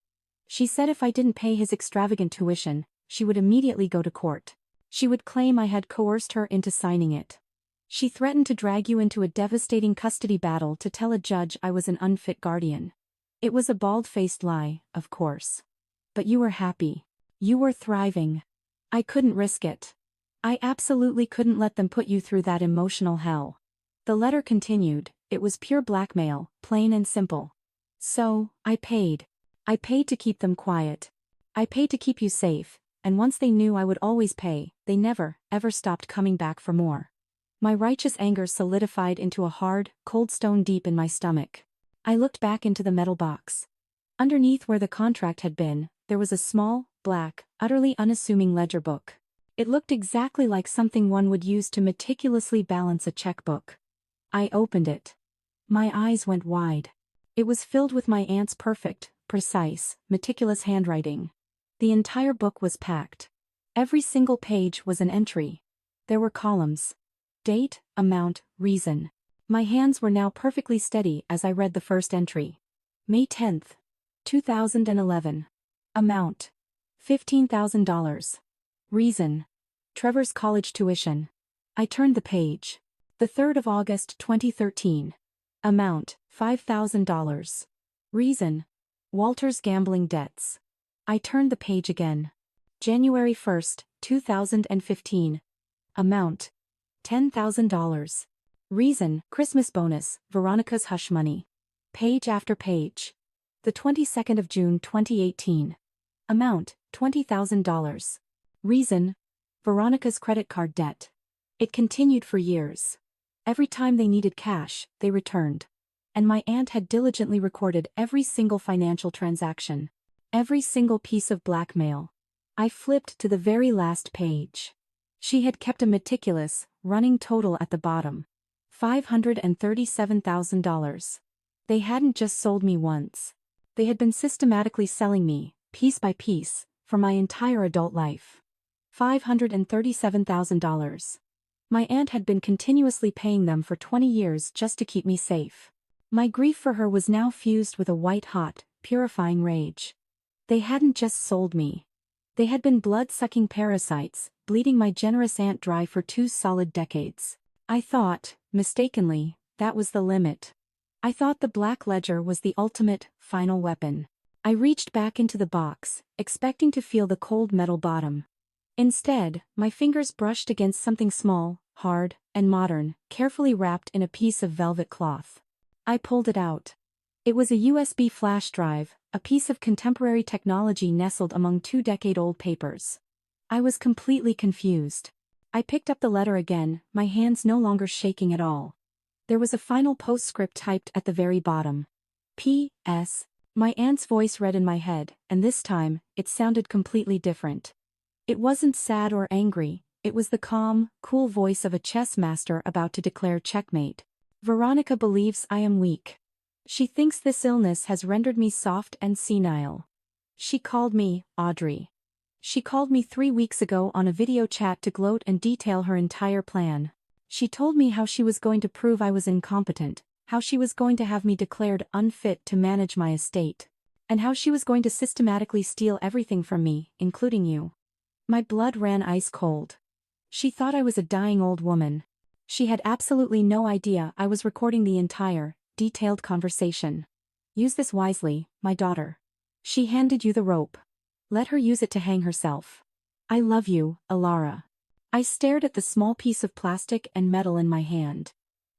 She said if I didn't pay his extravagant tuition, she would immediately go to court. She would claim I had coerced her into signing it. She threatened to drag you into a devastating custody battle to tell a judge I was an unfit guardian. It was a bald-faced lie, of course. But you were happy. You were thriving. I couldn't risk it. I absolutely couldn't let them put you through that emotional hell. The letter continued, it was pure blackmail, plain and simple. So, I paid. I paid to keep them quiet. I paid to keep you safe, and once they knew I would always pay, they never, ever stopped coming back for more. My righteous anger solidified into a hard, cold stone deep in my stomach. I looked back into the metal box. Underneath where the contract had been, there was a small, black, utterly unassuming ledger book. It looked exactly like something one would use to meticulously balance a checkbook. I opened it. My eyes went wide. It was filled with my aunt's perfect, precise, meticulous handwriting. The entire book was packed. Every single page was an entry. There were columns. Date, amount, reason. My hands were now perfectly steady as I read the first entry. May 10th, 2011. Amount: $15,000. Reason: Trevor's college tuition. I turned the page. The 3rd of August 2013. Amount: $5,000. Reason: Walter's gambling debts. I turned the page again. January 1st, 2015. Amount: $10,000. Reason: Christmas bonus, Veronica's hush money. Page after page. The 22nd of June 2018. Amount: $20,000. Reason: Veronica's credit card debt. It continued for years. Every time they needed cash, they returned. And my aunt had diligently recorded every single financial transaction. Every single piece of blackmail. I flipped to the very last page. She had kept a meticulous, running total at the bottom. $537,000. They hadn't just sold me once. They had been systematically selling me, piece by piece, for my entire adult life. $537,000. My aunt had been continuously paying them for 20 years just to keep me safe. My grief for her was now fused with a white-hot, purifying rage. They hadn't just sold me. They had been blood-sucking parasites, bleeding my generous aunt dry for 2 solid decades. I thought, mistakenly, that was the limit. I thought the black ledger was the ultimate, final weapon. I reached back into the box, expecting to feel the cold metal bottom. Instead, my fingers brushed against something small, hard, and modern, carefully wrapped in a piece of velvet cloth. I pulled it out. It was a USB flash drive, a piece of contemporary technology nestled among 2-decade-old papers. I was completely confused. I picked up the letter again, my hands no longer shaking at all. There was a final postscript typed at the very bottom. P.S. My aunt's voice read in my head, and this time, it sounded completely different. It wasn't sad or angry, it was the calm, cool voice of a chess master about to declare checkmate. Veronica believes I am weak. She thinks this illness has rendered me soft and senile. She called me Audrey. She called me 3 weeks ago on a video chat to gloat and detail her entire plan. She told me how she was going to prove I was incompetent, how she was going to have me declared unfit to manage my estate, and how she was going to systematically steal everything from me, including you. My blood ran ice cold. She thought I was a dying old woman. She had absolutely no idea I was recording the entire, detailed conversation. Use this wisely, my daughter. She handed you the rope. Let her use it to hang herself. I love you, Alara. I stared at the small piece of plastic and metal in my hand.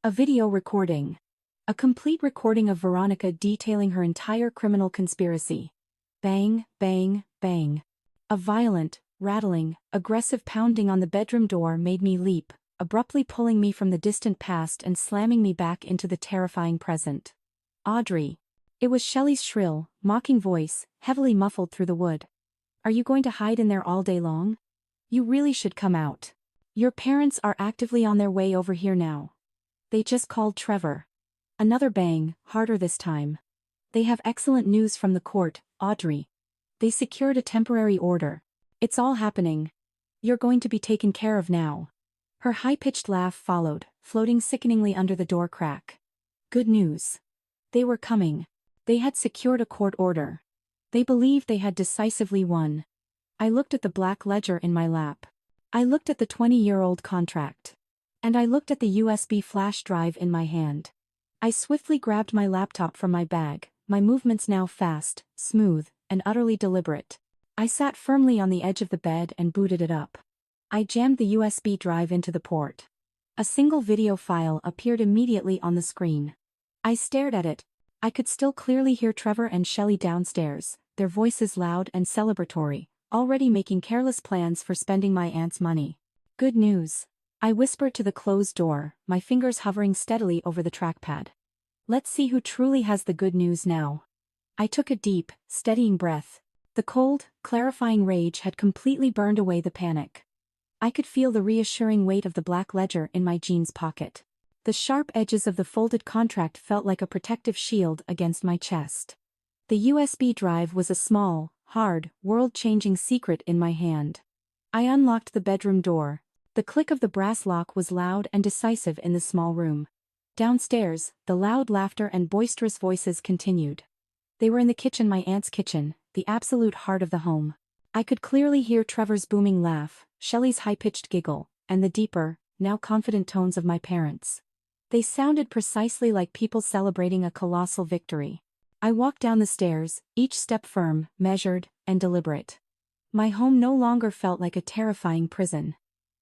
A video recording. A complete recording of Veronica detailing her entire criminal conspiracy. Bang, bang, bang. A violent, rattling, aggressive pounding on the bedroom door made me leap, abruptly pulling me from the distant past and slamming me back into the terrifying present. Audrey. It was Shelley's shrill, mocking voice, heavily muffled through the wood. Are you going to hide in there all day long? You really should come out. Your parents are actively on their way over here now. They just called Trevor. Another bang, harder this time. They have excellent news from the court, Audrey. They secured a temporary order. It's all happening. You're going to be taken care of now. Her high-pitched laugh followed, floating sickeningly under the door crack. Good news. They were coming. They had secured a court order. They believed they had decisively won. I looked at the black ledger in my lap. I looked at the 20-year-old contract. And I looked at the USB flash drive in my hand. I swiftly grabbed my laptop from my bag, my movements now fast, smooth, and utterly deliberate. I sat firmly on the edge of the bed and booted it up. I jammed the USB drive into the port. A single video file appeared immediately on the screen. I stared at it. I could still clearly hear Trevor and Shelley downstairs, their voices loud and celebratory, already making careless plans for spending my aunt's money. Good news. I whispered to the closed door, my fingers hovering steadily over the trackpad. Let's see who truly has the good news now. I took a deep, steadying breath. The cold, clarifying rage had completely burned away the panic. I could feel the reassuring weight of the black ledger in my jeans pocket. The sharp edges of the folded contract felt like a protective shield against my chest. The USB drive was a small, hard, world-changing secret in my hand. I unlocked the bedroom door. The click of the brass lock was loud and decisive in the small room. Downstairs, the loud laughter and boisterous voices continued. They were in the kitchen, my aunt's kitchen, the absolute heart of the home. I could clearly hear Trevor's booming laugh, Shelley's high-pitched giggle, and the deeper, now confident tones of my parents. They sounded precisely like people celebrating a colossal victory. I walked down the stairs, each step firm, measured, and deliberate. My home no longer felt like a terrifying prison.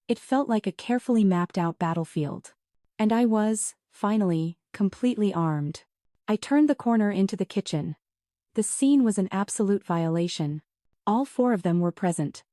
It felt like a carefully mapped-out battlefield. And I was, finally, completely armed. I turned the corner into the kitchen. The scene was an absolute violation. All four of them were present.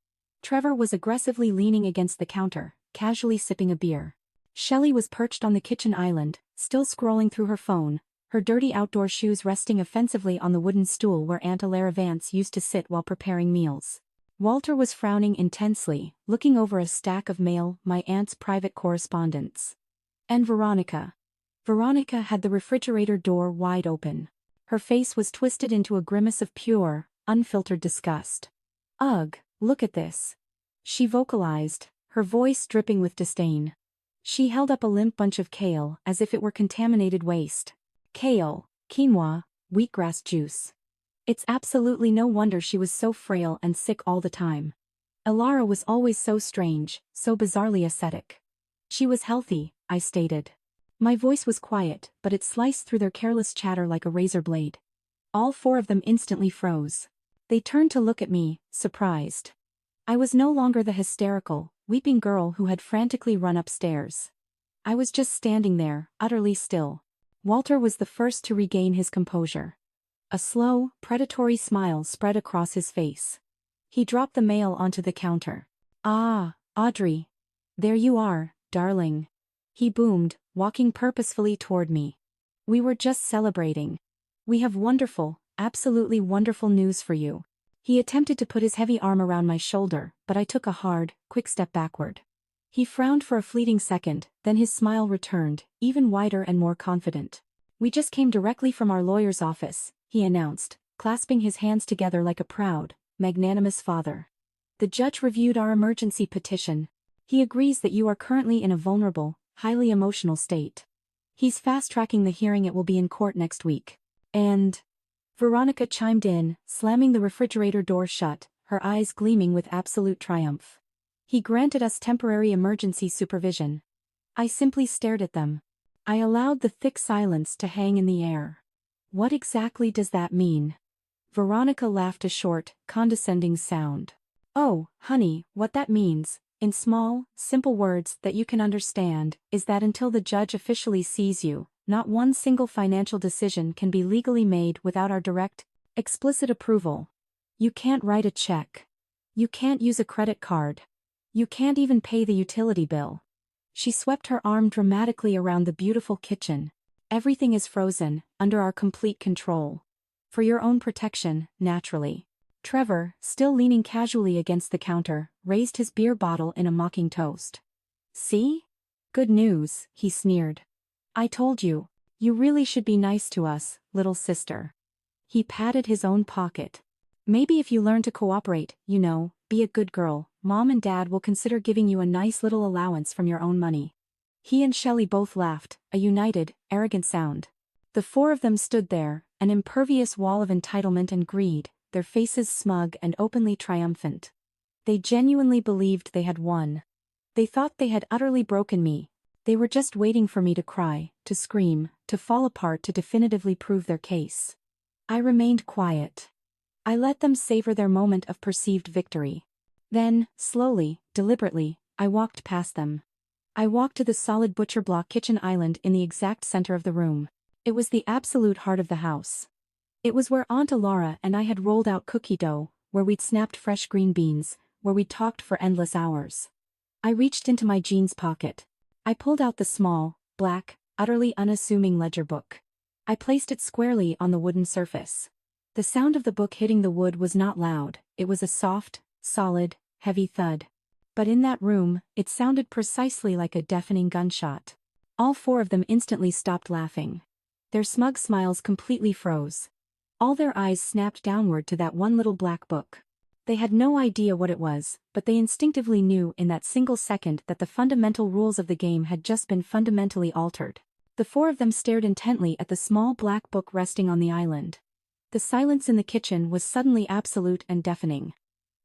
Trevor was aggressively leaning against the counter, casually sipping a beer. Shelley was perched on the kitchen island, still scrolling through her phone, her dirty outdoor shoes resting offensively on the wooden stool where Aunt Alara Vance used to sit while preparing meals. Walter was frowning intensely, looking over a stack of mail, my aunt's private correspondence. And Veronica. Veronica had the refrigerator door wide open. Her face was twisted into a grimace of pure, unfiltered disgust. Ugh, look at this. She vocalized, her voice dripping with disdain. She held up a limp bunch of kale as if it were contaminated waste. Kale, quinoa, wheatgrass juice. It's absolutely no wonder she was so frail and sick all the time. Alara was always so strange, so bizarrely ascetic. She was healthy, I stated. My voice was quiet, but it sliced through their careless chatter like a razor blade. All four of them instantly froze. They turned to look at me, surprised. I was no longer the hysterical, weeping girl who had frantically run upstairs. I was just standing there, utterly still. Walter was the first to regain his composure. A slow, predatory smile spread across his face. He dropped the mail onto the counter. Ah, Audrey. There you are, darling. He boomed, walking purposefully toward me. We were just celebrating. We have wonderful, absolutely wonderful news for you. He attempted to put his heavy arm around my shoulder, but I took a hard, quick step backward. He frowned for a fleeting second, then his smile returned, even wider and more confident. We just came directly from our lawyer's office, he announced, clasping his hands together like a proud, magnanimous father. The judge reviewed our emergency petition. He agrees that you are currently in a vulnerable, highly emotional state. He's fast-tracking the hearing. It will be in court next week. And Veronica chimed in, slamming the refrigerator door shut, her eyes gleaming with absolute triumph. He granted us temporary emergency supervision. I simply stared at them. I allowed the thick silence to hang in the air. What exactly does that mean? Veronica laughed a short, condescending sound. Oh, honey, what that means, in small, simple words that you can understand, is that until the judge officially sees you, not one single financial decision can be legally made without our direct, explicit approval. You can't write a check. You can't use a credit card. You can't even pay the utility bill. She swept her arm dramatically around the beautiful kitchen. Everything is frozen, under our complete control. For your own protection, naturally. Trevor, still leaning casually against the counter, raised his beer bottle in a mocking toast. See? Good news, he sneered. I told you. You really should be nice to us, little sister. He patted his own pocket. Maybe if you learn to cooperate, be a good girl, Mom and Dad will consider giving you a nice little allowance from your own money. He and Shelley both laughed, a united, arrogant sound. The four of them stood there, an impervious wall of entitlement and greed, their faces smug and openly triumphant. They genuinely believed they had won. They thought they had utterly broken me. They were just waiting for me to cry, to scream, to fall apart to definitively prove their case. I remained quiet. I let them savor their moment of perceived victory. Then, slowly, deliberately, I walked past them. I walked to the solid butcher block kitchen island in the exact center of the room. It was the absolute heart of the house. It was where Aunt Alara and I had rolled out cookie dough, where we'd snapped fresh green beans, where we'd talked for endless hours. I reached into my jeans pocket. I pulled out the small, black, utterly unassuming ledger book. I placed it squarely on the wooden surface. The sound of the book hitting the wood was not loud, it was a soft, solid, heavy thud. But in that room, it sounded precisely like a deafening gunshot. All four of them instantly stopped laughing. Their smug smiles completely froze. All their eyes snapped downward to that one little black book. They had no idea what it was, but they instinctively knew in that single second that the fundamental rules of the game had just been fundamentally altered. The four of them stared intently at the small black book resting on the island. The silence in the kitchen was suddenly absolute and deafening.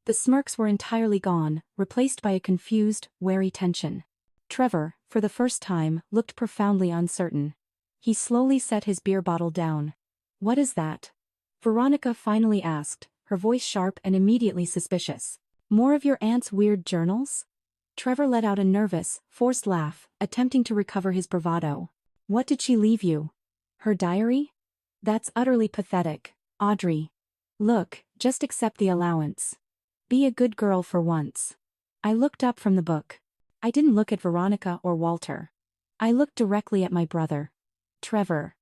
The smirks were entirely gone, replaced by a confused, wary tension. Trevor, for the first time, looked profoundly uncertain. He slowly set his beer bottle down. "What is that?" Veronica finally asked, her voice sharp and immediately suspicious. "More of your aunt's weird journals?" Trevor let out a nervous, forced laugh, attempting to recover his bravado. "What did she leave you? Her diary? That's utterly pathetic, Audrey. Look, just accept the allowance. Be a good girl for once." I looked up from the book. I didn't look at Veronica or Walter. I looked directly at my brother. "Trevor.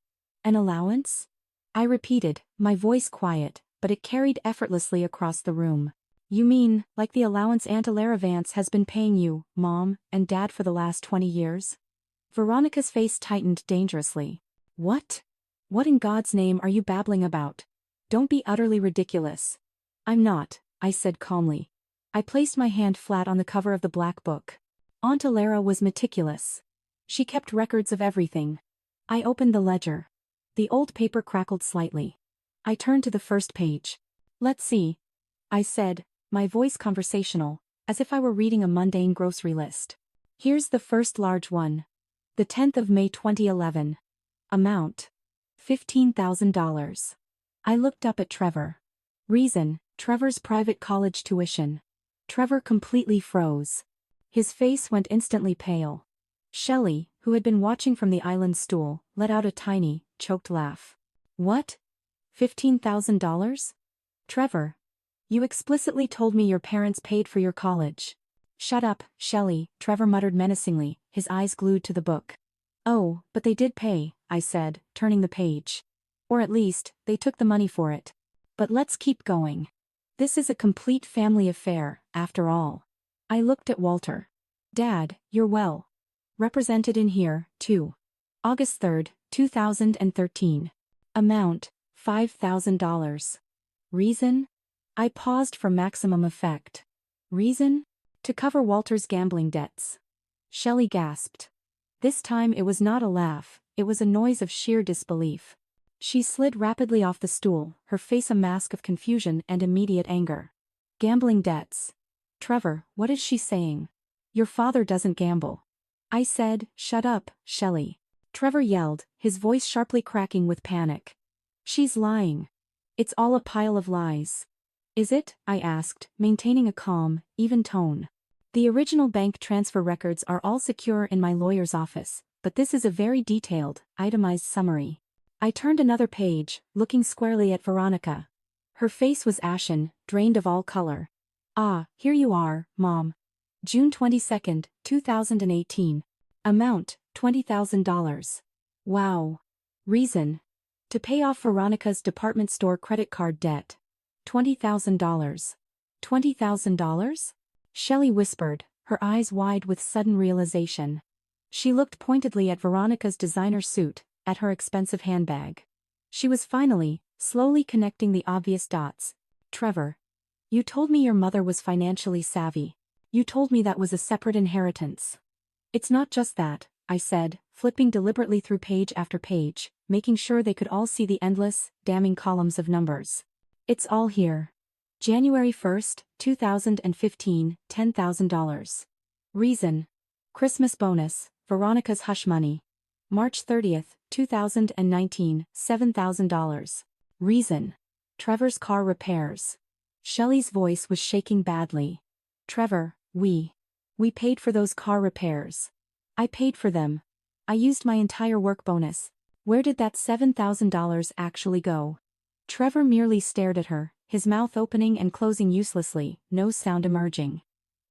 An allowance?" I repeated, my voice quiet, but it carried effortlessly across the room. "You mean, like the allowance Aunt Alara Vance has been paying you, Mom, and Dad for the last 20 years? Veronica's face tightened dangerously. "What? What in God's name are you babbling about? Don't be utterly ridiculous." "I'm not," I said calmly. I placed my hand flat on the cover of the black book. Aunt Alara was meticulous. She kept records of everything. I opened the ledger. The old paper crackled slightly. I turned to the first page. "Let's see," I said, my voice conversational, as if I were reading a mundane grocery list. "Here's the first large one. The 10th of May 2011. Amount: $15,000. I looked up at Trevor. Reason: Trevor's private college tuition. Trevor completely froze. His face went instantly pale. Shelley, who had been watching from the island stool, let out a tiny, choked laugh. "What? $15,000? Trevor, you explicitly told me your parents paid for your college." "Shut up, Shelley," Trevor muttered menacingly, his eyes glued to the book. "Oh, but they did pay," I said, turning the page. "Or at least, they took the money for it. But let's keep going. This is a complete family affair, after all." I looked at Walter. "Dad, you're well represented in here, too. August 3rd, 2013. Amount: $5,000. Reason?" I paused for maximum effect. "Reason? To cover Walter's gambling debts." Shelley gasped. This time it was not a laugh, it was a noise of sheer disbelief. She slid rapidly off the stool, her face a mask of confusion and immediate anger. "Gambling debts. Trevor, what is she saying? Your father doesn't gamble." I said, "Shut up, Shelley." Trevor yelled, his voice sharply cracking with panic. "She's lying. It's all a pile of lies." "Is it?" I asked, maintaining a calm, even tone. "The original bank transfer records are all secure in my lawyer's office, but this is a very detailed, itemized summary." I turned another page, looking squarely at Veronica. Her face was ashen, drained of all color. "Ah, here you are, Mom. June 22nd, 2018. Amount: $20,000. Wow. Reason: to pay off Veronica's department store credit card debt. $20,000. $20,000? Shelley whispered, her eyes wide with sudden realization. She looked pointedly at Veronica's designer suit, at her expensive handbag. She was finally, slowly connecting the obvious dots. "Trevor, you told me your mother was financially savvy. You told me that was a separate inheritance." "It's not just that," I said, flipping deliberately through page after page, making sure they could all see the endless, damning columns of numbers. "It's all here. January 1st, 2015, $10,000. Reason: Christmas bonus, Veronica's hush money. March 30th, 2019, $7,000. Reason: Trevor's car repairs." Shelley's voice was shaking badly. "Trevor, we paid for those car repairs. I paid for them. I used my entire work bonus. Where did that $7,000 actually go?" Trevor merely stared at her, his mouth opening and closing uselessly, no sound emerging.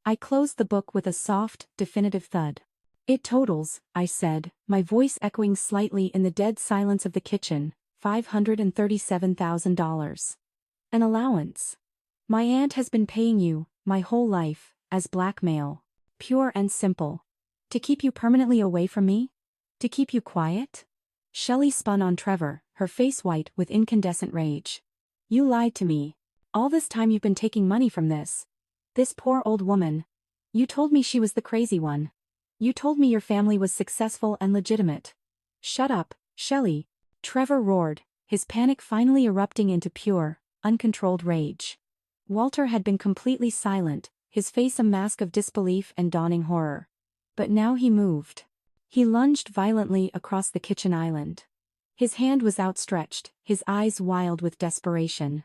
I closed the book with a soft, definitive thud. It totals, I said, my voice echoing slightly in the dead silence of the kitchen, $537,000. An allowance. My aunt has been paying you, my whole life, as blackmail. Pure and simple. To keep you permanently away from me? To keep you quiet? Shelley spun on Trevor, her face white with incandescent rage. You lied to me. All this time you've been taking money from this poor old woman. You told me she was the crazy one. You told me your family was successful and legitimate. Shut up, Shelley. Trevor roared, his panic finally erupting into pure, uncontrolled rage. Walter had been completely silent, his face a mask of disbelief and dawning horror. But now he moved. He lunged violently across the kitchen island. His hand was outstretched, his eyes wild with desperation.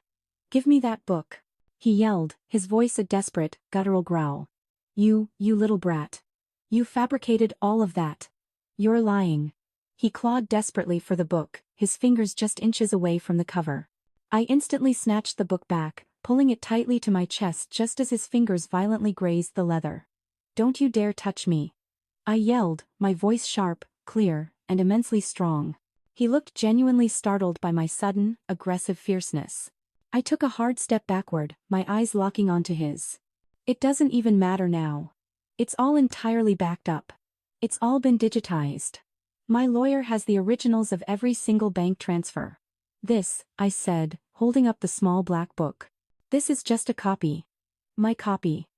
Give me that book. He yelled, his voice a desperate, guttural growl. You little brat. You fabricated all of that. You're lying. He clawed desperately for the book, his fingers just inches away from the cover. I instantly snatched the book back, pulling it tightly to my chest just as his fingers violently grazed the leather. Don't you dare touch me. I yelled, my voice sharp, clear, and immensely strong. He looked genuinely startled by my sudden, aggressive fierceness. I took a hard step backward, my eyes locking onto his. It doesn't even matter now. It's all entirely backed up. It's all been digitized. My lawyer has the originals of every single bank transfer. This, I said, holding up the small black book. This is just a copy. My copy.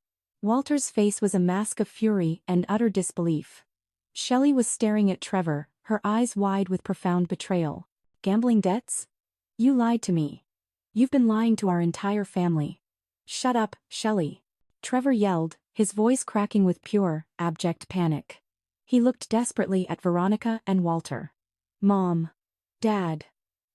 Walter's face was a mask of fury and utter disbelief. Shelley was staring at Trevor, her eyes wide with profound betrayal. Gambling debts? You lied to me. You've been lying to our entire family. Shut up, Shelley. Trevor yelled, his voice cracking with pure, abject panic. He looked desperately at Veronica and Walter. Mom. Dad.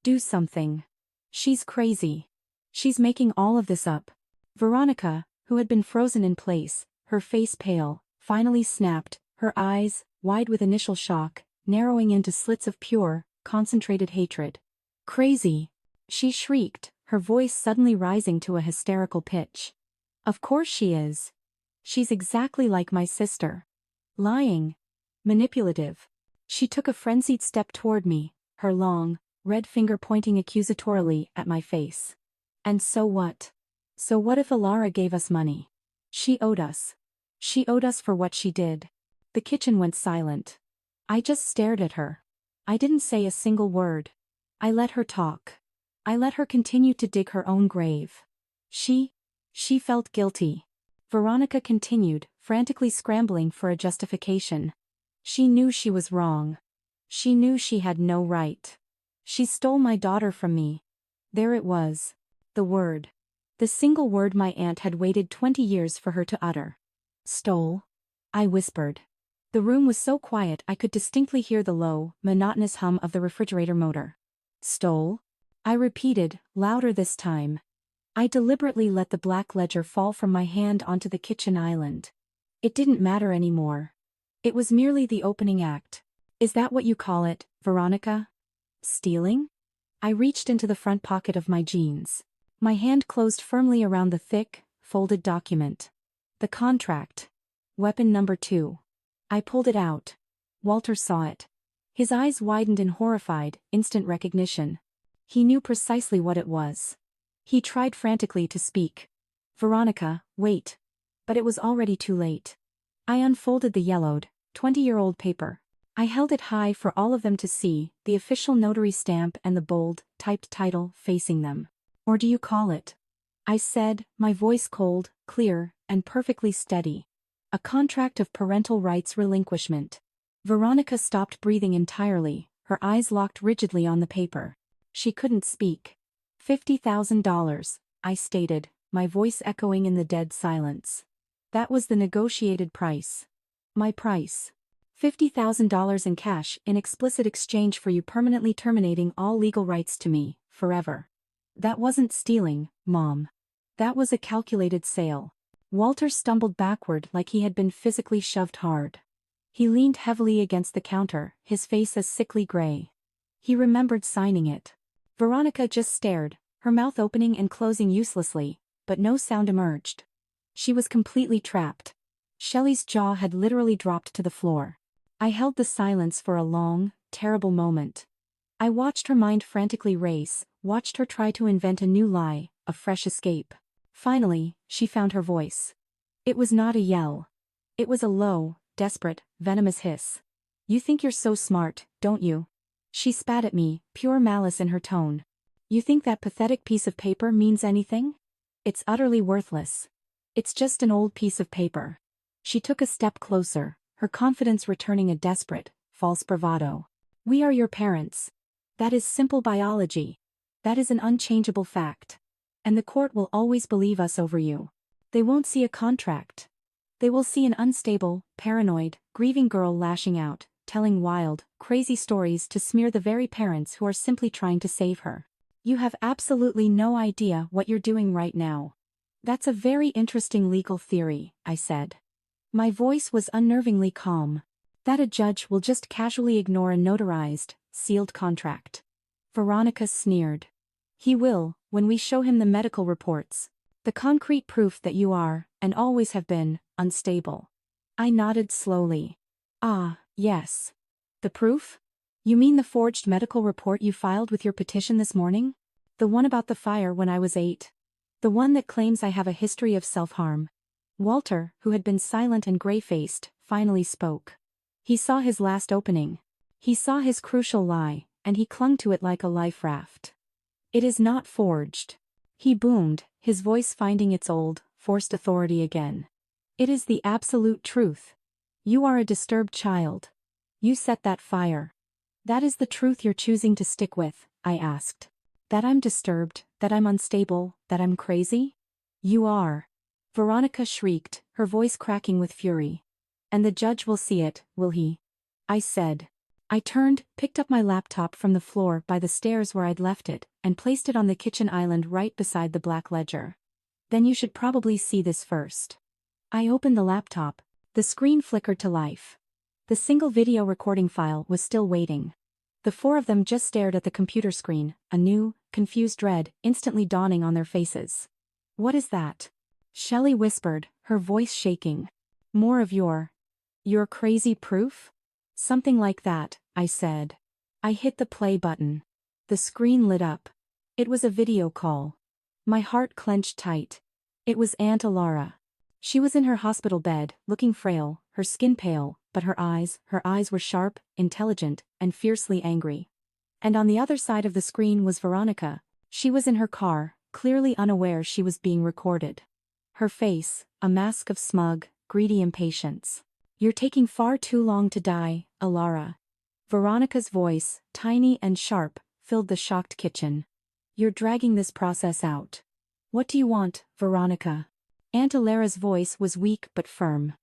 Do something. She's crazy. She's making all of this up. Veronica, who had been frozen in place, her face pale, finally snapped, her eyes, wide with initial shock, narrowing into slits of pure, concentrated hatred. Crazy. She shrieked, her voice suddenly rising to a hysterical pitch. Of course she is. She's exactly like my sister. Lying. Manipulative. She took a frenzied step toward me, her long, red finger pointing accusatorily at my face. And so what? So what if Alara gave us money? She owed us. She owed us for what she did. The kitchen went silent. I just stared at her. I didn't say a single word. I let her talk. I let her continue to dig her own grave. She felt guilty. Veronica continued, frantically scrambling for a justification. She knew she was wrong. She knew she had no right. She stole my daughter from me. There it was. The word. The single word my aunt had waited 20 years for her to utter. Stole? I whispered. The room was so quiet I could distinctly hear the low, monotonous hum of the refrigerator motor. Stole? I repeated, louder this time. I deliberately let the black ledger fall from my hand onto the kitchen island. It didn't matter anymore. It was merely the opening act. Is that what you call it, Veronica? Stealing? I reached into the front pocket of my jeans. My hand closed firmly around the thick, folded document. The contract. Weapon number 2. I pulled it out. Walter saw it. His eyes widened in horrified, instant recognition. He knew precisely what it was. He tried frantically to speak. Veronica, wait. But it was already too late. I unfolded the yellowed, 20-year-old paper. I held it high for all of them to see, the official notary stamp and the bold, typed title facing them. Or do you call it? I said, my voice cold, clear, and perfectly steady. A contract of parental rights relinquishment. Veronica stopped breathing entirely, her eyes locked rigidly on the paper. She couldn't speak. $50,000, I stated, my voice echoing in the dead silence. That was the negotiated price. My price. $50,000 in cash in explicit exchange for you permanently terminating all legal rights to me, forever. That wasn't stealing, Mom. That was a calculated sale. Walter stumbled backward like he had been physically shoved hard. He leaned heavily against the counter, his face a sickly gray. He remembered signing it. Veronica just stared, her mouth opening and closing uselessly, but no sound emerged. She was completely trapped. Shelley's jaw had literally dropped to the floor. I held the silence for a long, terrible moment. I watched her mind frantically race, watched her try to invent a new lie, a fresh escape. Finally, she found her voice. It was not a yell. It was a low, desperate, venomous hiss. "You think you're so smart, don't you?" She spat at me, pure malice in her tone. "You think that pathetic piece of paper means anything? It's utterly worthless. It's just an old piece of paper." She took a step closer, her confidence returning a desperate, false bravado. "We are your parents. That is simple biology. That is an unchangeable fact. And the court will always believe us over you. They won't see a contract. They will see an unstable, paranoid, grieving girl lashing out, telling wild, crazy stories to smear the very parents who are simply trying to save her. You have absolutely no idea what you're doing right now." "That's a very interesting legal theory," I said. My voice was unnervingly calm. "That a judge will just casually ignore a notarized, sealed contract." Veronica sneered. "He will, when we show him the medical reports. The concrete proof that you are, and always have been, unstable." I nodded slowly. "Ah, yes. The proof? You mean the forged medical report you filed with your petition this morning? The one about the fire when I was 8? The one that claims I have a history of self-harm?" Walter, who had been silent and gray-faced, finally spoke. He saw his last opening. He saw his crucial lie, and he clung to it like a life raft. "It is not forged," he boomed, his voice finding its old, forced authority again. "It is the absolute truth. You are a disturbed child. You set that fire." "That is the truth you're choosing to stick with?" I asked. "That I'm disturbed, that I'm unstable, that I'm crazy?" "You are." Veronica shrieked, her voice cracking with fury. "And the judge will see it, will he?" I said. I turned, picked up my laptop from the floor by the stairs where I'd left it, and placed it on the kitchen island right beside the black ledger. "Then you should probably see this first." I opened the laptop. The screen flickered to life. The single video recording file was still waiting. The four of them just stared at the computer screen, a new, confused dread instantly dawning on their faces. "What is that?" Shelley whispered, her voice shaking. "More of your crazy proof?" "Something like that," I said. I hit the play button. The screen lit up. It was a video call. My heart clenched tight. It was Aunt Alara. She was in her hospital bed, looking frail, her skin pale, but her eyes were sharp, intelligent, and fiercely angry. And on the other side of the screen was Veronica. She was in her car, clearly unaware she was being recorded. Her face, a mask of smug, greedy impatience. "You're taking far too long to die, Alara." Veronica's voice, tiny and sharp, filled the shocked kitchen. "You're dragging this process out. What do you want, Veronica?" Aunt Alara's voice was weak but firm.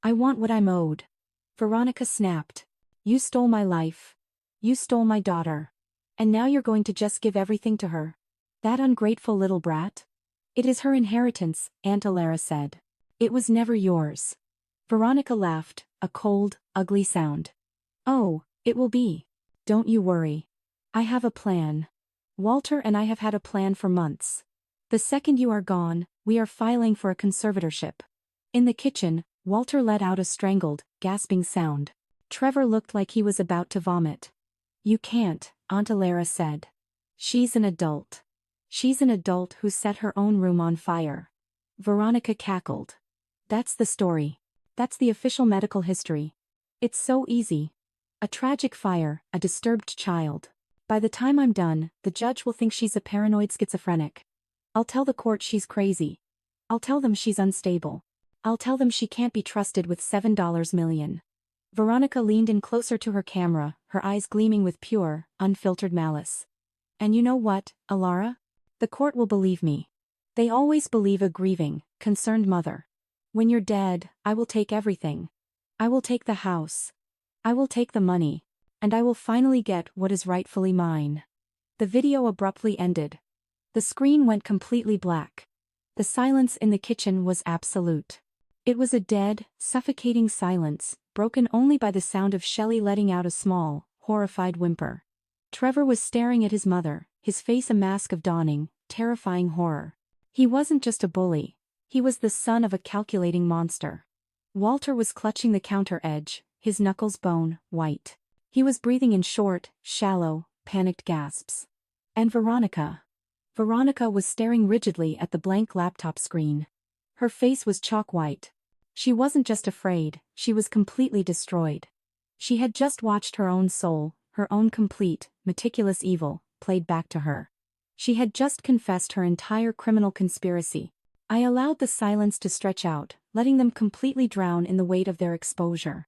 "I want what I'm owed." Veronica snapped. "You stole my life. You stole my daughter. And now you're going to just give everything to her? That ungrateful little brat?" "It is her inheritance," Aunt Alara said. "It was never yours." Veronica laughed, a cold, ugly sound. "Oh, it will be. Don't you worry. I have a plan. Walter and I have had a plan for months. The second you are gone, we are filing for a conservatorship." In the kitchen, Walter let out a strangled, gasping sound. Trevor looked like he was about to vomit. "You can't," Aunt Alara said. "She's an adult. She's an adult who set her own room on fire." Veronica cackled. "That's the story. That's the official medical history. It's so easy. A tragic fire, a disturbed child. By the time I'm done, the judge will think she's a paranoid schizophrenic. I'll tell the court she's crazy. I'll tell them she's unstable. I'll tell them she can't be trusted with $7 million. Veronica leaned in closer to her camera, her eyes gleaming with pure, unfiltered malice. "And you know what, Alara? The court will believe me. They always believe a grieving, concerned mother. When you're dead, I will take everything. I will take the house. I will take the money. And I will finally get what is rightfully mine." The video abruptly ended. The screen went completely black. The silence in the kitchen was absolute. It was a dead, suffocating silence, broken only by the sound of Shelley letting out a small, horrified whimper. Trevor was staring at his mother, his face a mask of dawning, terrifying horror. He wasn't just a bully. He was the son of a calculating monster. Walter was clutching the counter edge, his knuckles bone white. He was breathing in short, shallow, panicked gasps. And Veronica. Veronica was staring rigidly at the blank laptop screen. Her face was chalk white. She wasn't just afraid, she was completely destroyed. She had just watched her own soul, her own complete, meticulous evil, played back to her. She had just confessed her entire criminal conspiracy. I allowed the silence to stretch out, letting them completely drown in the weight of their exposure.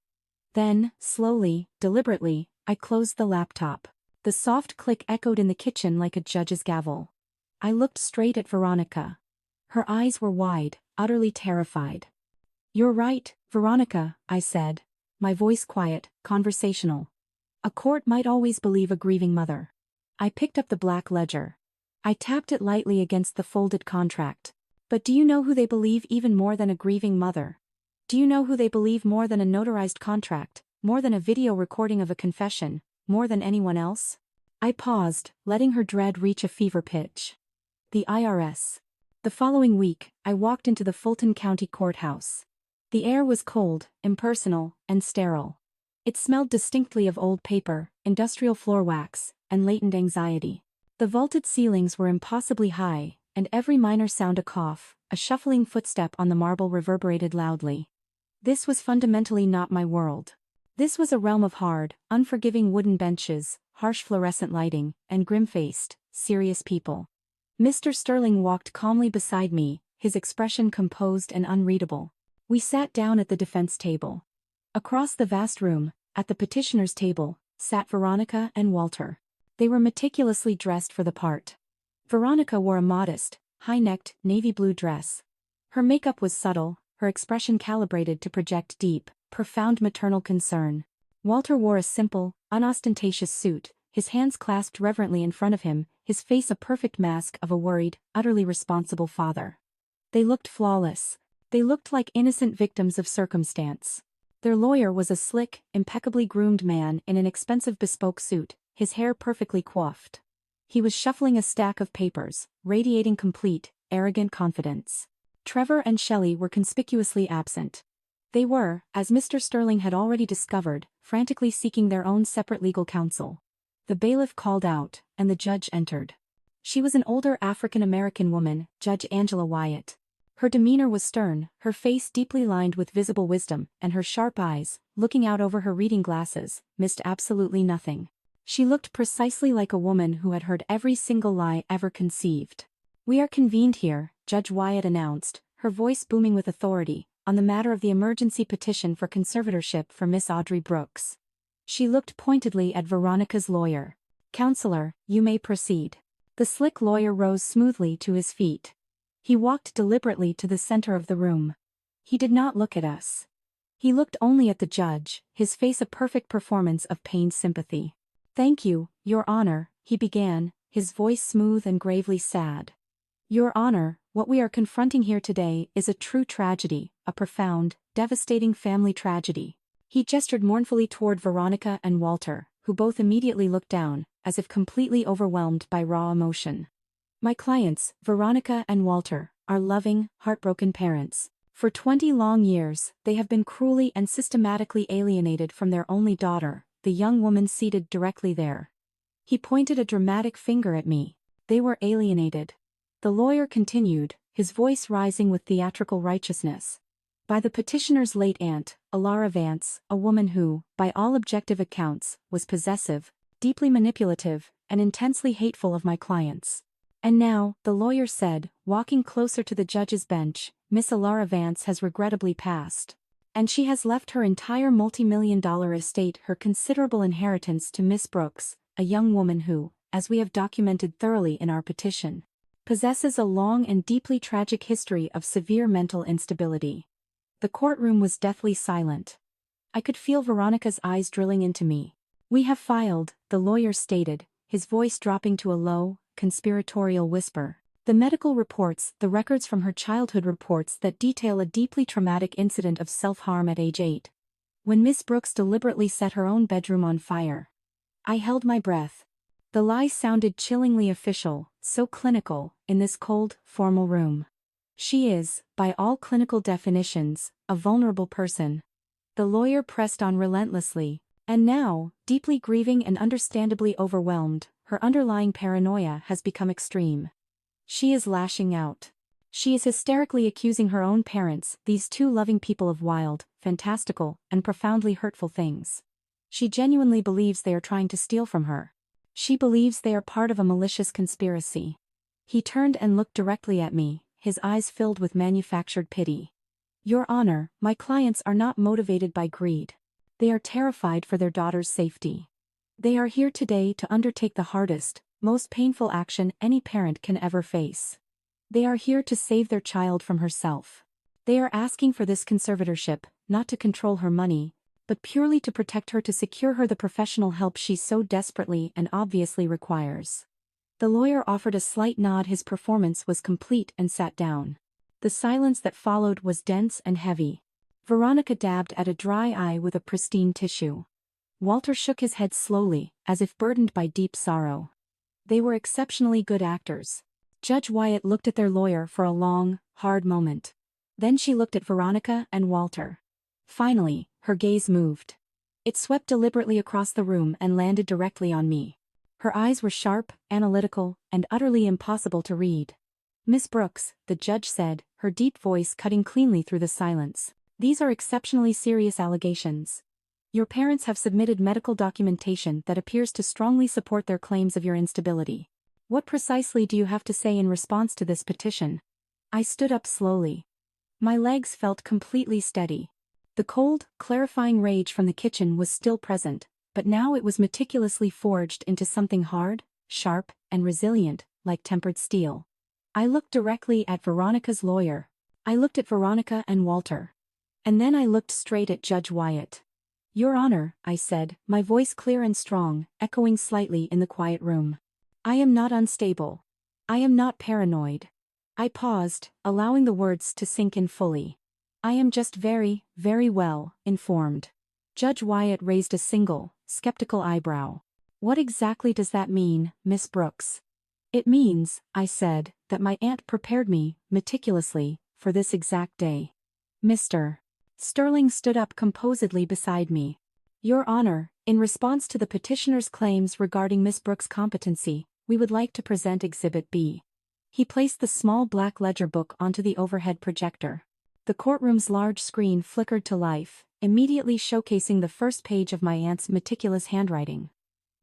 Then, slowly, deliberately, I closed the laptop. The soft click echoed in the kitchen like a judge's gavel. I looked straight at Veronica. Her eyes were wide, utterly terrified. "You're right, Veronica," I said, my voice quiet, conversational. A court might always believe a grieving mother. I picked up the black ledger. I tapped it lightly against the folded contract. But do you know who they believe even more than a grieving mother? Do you know who they believe more than a notarized contract, more than a video recording of a confession, more than anyone else? I paused, letting her dread reach a fever pitch. The IRS. The following week, I walked into the Fulton County Courthouse. The air was cold, impersonal, and sterile. It smelled distinctly of old paper, industrial floor wax, and latent anxiety. The vaulted ceilings were impossibly high, and every minor sound, a cough, a shuffling footstep on the marble, reverberated loudly. This was fundamentally not my world. This was a realm of hard, unforgiving wooden benches, harsh fluorescent lighting, and grim-faced, serious people. Mr. Sterling walked calmly beside me, his expression composed and unreadable. We sat down at the defense table. Across the vast room, at the petitioner's table, sat Veronica and Walter. They were meticulously dressed for the part. Veronica wore a modest, high-necked, navy blue dress. Her makeup was subtle, her expression calibrated to project deep, profound maternal concern. Walter wore a simple, unostentatious suit, his hands clasped reverently in front of him, his face a perfect mask of a worried, utterly responsible father. They looked flawless. They looked like innocent victims of circumstance. Their lawyer was a slick, impeccably groomed man in an expensive bespoke suit, his hair perfectly coiffed. He was shuffling a stack of papers, radiating complete, arrogant confidence. Trevor and Shelley were conspicuously absent. They were, as Mr. Sterling had already discovered, frantically seeking their own separate legal counsel. The bailiff called out, and the judge entered. She was an older African-American woman, Judge Angela Wyatt. Her demeanor was stern, her face deeply lined with visible wisdom, and her sharp eyes, looking out over her reading glasses, missed absolutely nothing. She looked precisely like a woman who had heard every single lie ever conceived. "We are convened here," Judge Wyatt announced, her voice booming with authority, "on the matter of the emergency petition for conservatorship for Miss Audrey Brooks." She looked pointedly at Veronica's lawyer. "Counselor, you may proceed." The slick lawyer rose smoothly to his feet. He walked deliberately to the center of the room. He did not look at us. He looked only at the judge, his face a perfect performance of pained sympathy. "Thank you, Your Honor," he began, his voice smooth and gravely sad. "Your Honor, what we are confronting here today is a true tragedy, a profound, devastating family tragedy." He gestured mournfully toward Veronica and Walter, who both immediately looked down, as if completely overwhelmed by raw emotion. "My clients, Veronica and Walter, are loving, heartbroken parents. For 20 long years, they have been cruelly and systematically alienated from their only daughter, the young woman seated directly there." He pointed a dramatic finger at me. "They were alienated." The lawyer continued, his voice rising with theatrical righteousness. "By the petitioner's late aunt, Alara Vance, a woman who, by all objective accounts, was possessive, deeply manipulative, and intensely hateful of my clients. And now," the lawyer said, walking closer to the judge's bench, "Miss Alara Vance has regrettably passed. And she has left her entire multi-million-dollar estate, her considerable inheritance, to Miss Brooks, a young woman who, as we have documented thoroughly in our petition, possesses a long and deeply tragic history of severe mental instability." The courtroom was deathly silent. I could feel Veronica's eyes drilling into me. "We have filed," the lawyer stated, his voice dropping to a low, conspiratorial whisper, "the medical reports, the records from her childhood reports that detail a deeply traumatic incident of self-harm at age 8. When Miss Brooks deliberately set her own bedroom on fire." I held my breath. The lie sounded chillingly official, so clinical, in this cold, formal room. She is, by all clinical definitions, a vulnerable person. The lawyer pressed on relentlessly, and now, deeply grieving and understandably overwhelmed, her underlying paranoia has become extreme. She is lashing out. She is hysterically accusing her own parents, these two loving people, of wild, fantastical, and profoundly hurtful things. She genuinely believes they are trying to steal from her. She believes they are part of a malicious conspiracy. He turned and looked directly at me, his eyes filled with manufactured pity. Your Honor, my clients are not motivated by greed. They are terrified for their daughter's safety. They are here today to undertake the hardest, most painful action any parent can ever face. They are here to save their child from herself. They are asking for this conservatorship, not to control her money, but purely to protect her, to secure her the professional help she so desperately and obviously requires. The lawyer offered a slight nod. His performance was complete and sat down. The silence that followed was dense and heavy. Veronica dabbed at a dry eye with a pristine tissue. Walter shook his head slowly, as if burdened by deep sorrow. They were exceptionally good actors. Judge Wyatt looked at their lawyer for a long, hard moment. Then she looked at Veronica and Walter. Finally, her gaze moved. It swept deliberately across the room and landed directly on me. Her eyes were sharp, analytical, and utterly impossible to read. Miss Brooks, the judge said, her deep voice cutting cleanly through the silence. These are exceptionally serious allegations. Your parents have submitted medical documentation that appears to strongly support their claims of your instability. What precisely do you have to say in response to this petition? I stood up slowly. My legs felt completely steady. The cold, clarifying rage from the kitchen was still present, but now it was meticulously forged into something hard, sharp, and resilient, like tempered steel. I looked directly at Veronica's lawyer. I looked at Veronica and Walter. And then I looked straight at Judge Wyatt. Your Honor, I said, my voice clear and strong, echoing slightly in the quiet room. I am not unstable. I am not paranoid. I paused, allowing the words to sink in fully. I am just very, very well informed. Judge Wyatt raised a single, skeptical eyebrow. What exactly does that mean, Miss Brooks? It means, I said, that my aunt prepared me, meticulously, for this exact day. Mr. Sterling stood up composedly beside me. Your Honor, in response to the petitioner's claims regarding Miss Brooks' competency, we would like to present Exhibit B. He placed the small black ledger book onto the overhead projector. The courtroom's large screen flickered to life, immediately showcasing the first page of my aunt's meticulous handwriting.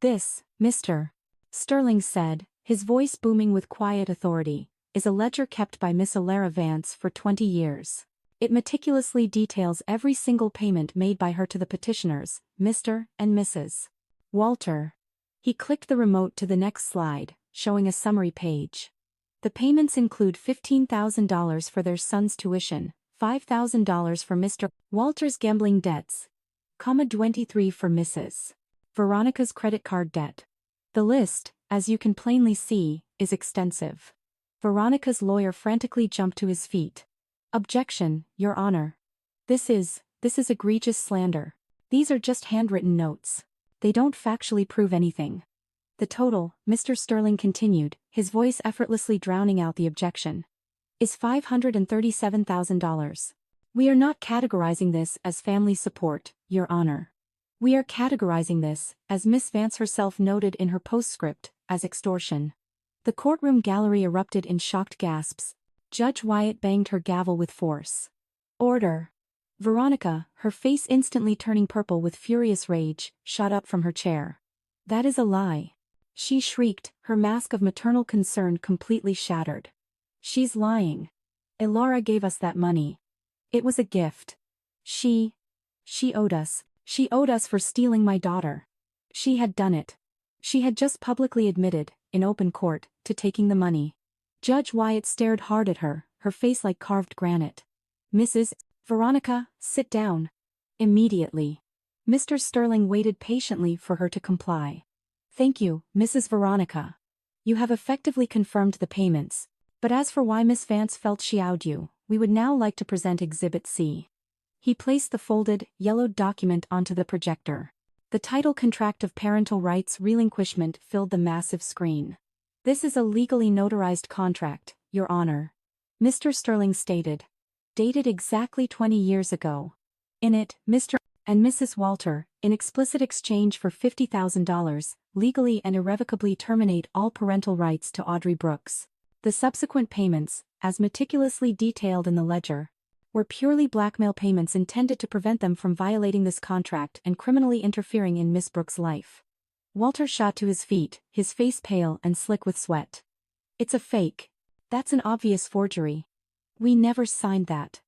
This, Mr. Sterling said, his voice booming with quiet authority, is a ledger kept by Miss Alara Vance for 20 years. It meticulously details every single payment made by her to the petitioners, Mr. and Mrs. Walter. He clicked the remote to the next slide, showing a summary page. The payments include $15,000 for their son's tuition, $5,000 for Mr. Walter's gambling debts, $23 for Mrs. Veronica's credit card debt. The list, as you can plainly see, is extensive. Veronica's lawyer frantically jumped to his feet. Objection, Your Honor. This is egregious slander. These are just handwritten notes. They don't factually prove anything. The total, Mr. Sterling continued, his voice effortlessly drowning out the objection, is $537,000. We are not categorizing this as family support, Your Honor. We are categorizing this, as Miss Vance herself noted in her postscript, as extortion. The courtroom gallery erupted in shocked gasps. Judge Wyatt banged her gavel with force. Order. Veronica, her face instantly turning purple with furious rage, shot up from her chair. That is a lie. She shrieked, her mask of maternal concern completely shattered. She's lying. Alara gave us that money. It was a gift. She owed us. She owed us for stealing my daughter. She had done it. She had just publicly admitted, in open court, to taking the money. Judge Wyatt stared hard at her, her face like carved granite. Mrs. Veronica, sit down. Immediately. Mr. Sterling waited patiently for her to comply. Thank you, Mrs. Veronica. You have effectively confirmed the payments, but as for why Miss Vance felt she owed you, we would now like to present Exhibit C. He placed the folded, yellowed document onto the projector. The title contract of parental rights relinquishment filled the massive screen. "This is a legally notarized contract, Your Honor," Mr. Sterling stated. "Dated exactly 20 years ago. In it, Mr. and Mrs. Walter, in explicit exchange for $50,000, legally and irrevocably terminate all parental rights to Audrey Brooks. The subsequent payments, as meticulously detailed in the ledger, were purely blackmail payments intended to prevent them from violating this contract and criminally interfering in Miss Brooks' life." Walter shot to his feet, his face pale and slick with sweat. "It's a fake. That's an obvious forgery. We never signed that.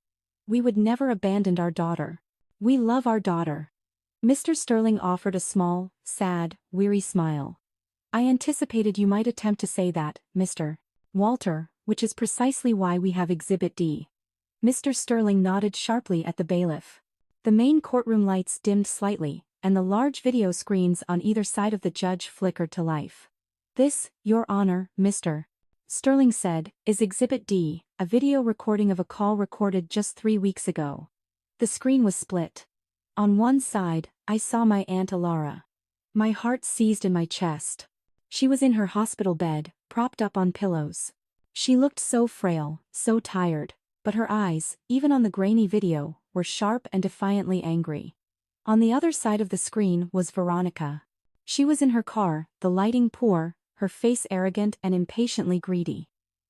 We would never abandon our daughter. We love our daughter." Mr. Sterling offered a small, sad, weary smile. "I anticipated you might attempt to say that, Mr. Walter, which is precisely why we have Exhibit D." Mr. Sterling nodded sharply at the bailiff. The main courtroom lights dimmed slightly, and the large video screens on either side of the judge flickered to life. "This, Your Honor, Mr. Sterling said, is Exhibit D, a video recording of a call recorded just 3 weeks ago." The screen was split. On one side, I saw my Aunt Alara. My heart seized in my chest. She was in her hospital bed, propped up on pillows. She looked so frail, so tired, but her eyes, even on the grainy video, were sharp and defiantly angry. On the other side of the screen was Veronica. She was in her car, the lighting poor, her face arrogant and impatiently greedy.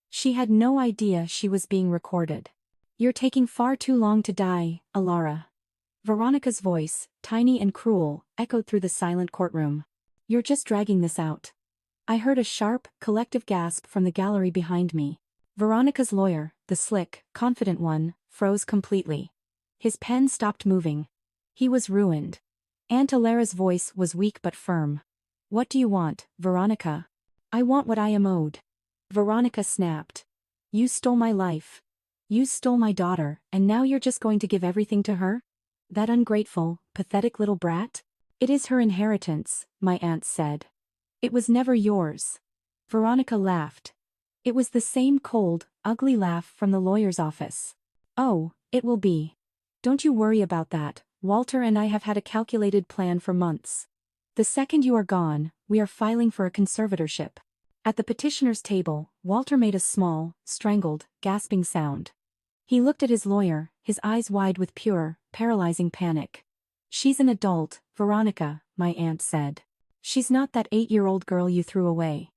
She had no idea she was being recorded. "You're taking far too long to die, Alara." Veronica's voice, tiny and cruel, echoed through the silent courtroom. "You're just dragging this out." I heard a sharp, collective gasp from the gallery behind me. Veronica's lawyer, the slick, confident one, froze completely. His pen stopped moving. He was ruined. Aunt Alara's voice was weak but firm. "What do you want, Veronica?" "I want what I am owed." Veronica snapped. "You stole my life. You stole my daughter, and now you're just going to give everything to her? That ungrateful, pathetic little brat? It is her inheritance," my aunt said. "It was never yours." Veronica laughed. It was the same cold, ugly laugh from the lawyer's office. "Oh, it will be. Don't you worry about that. Walter and I have had a calculated plan for months. The second you are gone, we are filing for a conservatorship." At the petitioner's table, Walter made a small, strangled, gasping sound. He looked at his lawyer, his eyes wide with pure, paralyzing panic. "She's an adult, Veronica," my aunt said. "She's not that 8-year-old girl you threw away."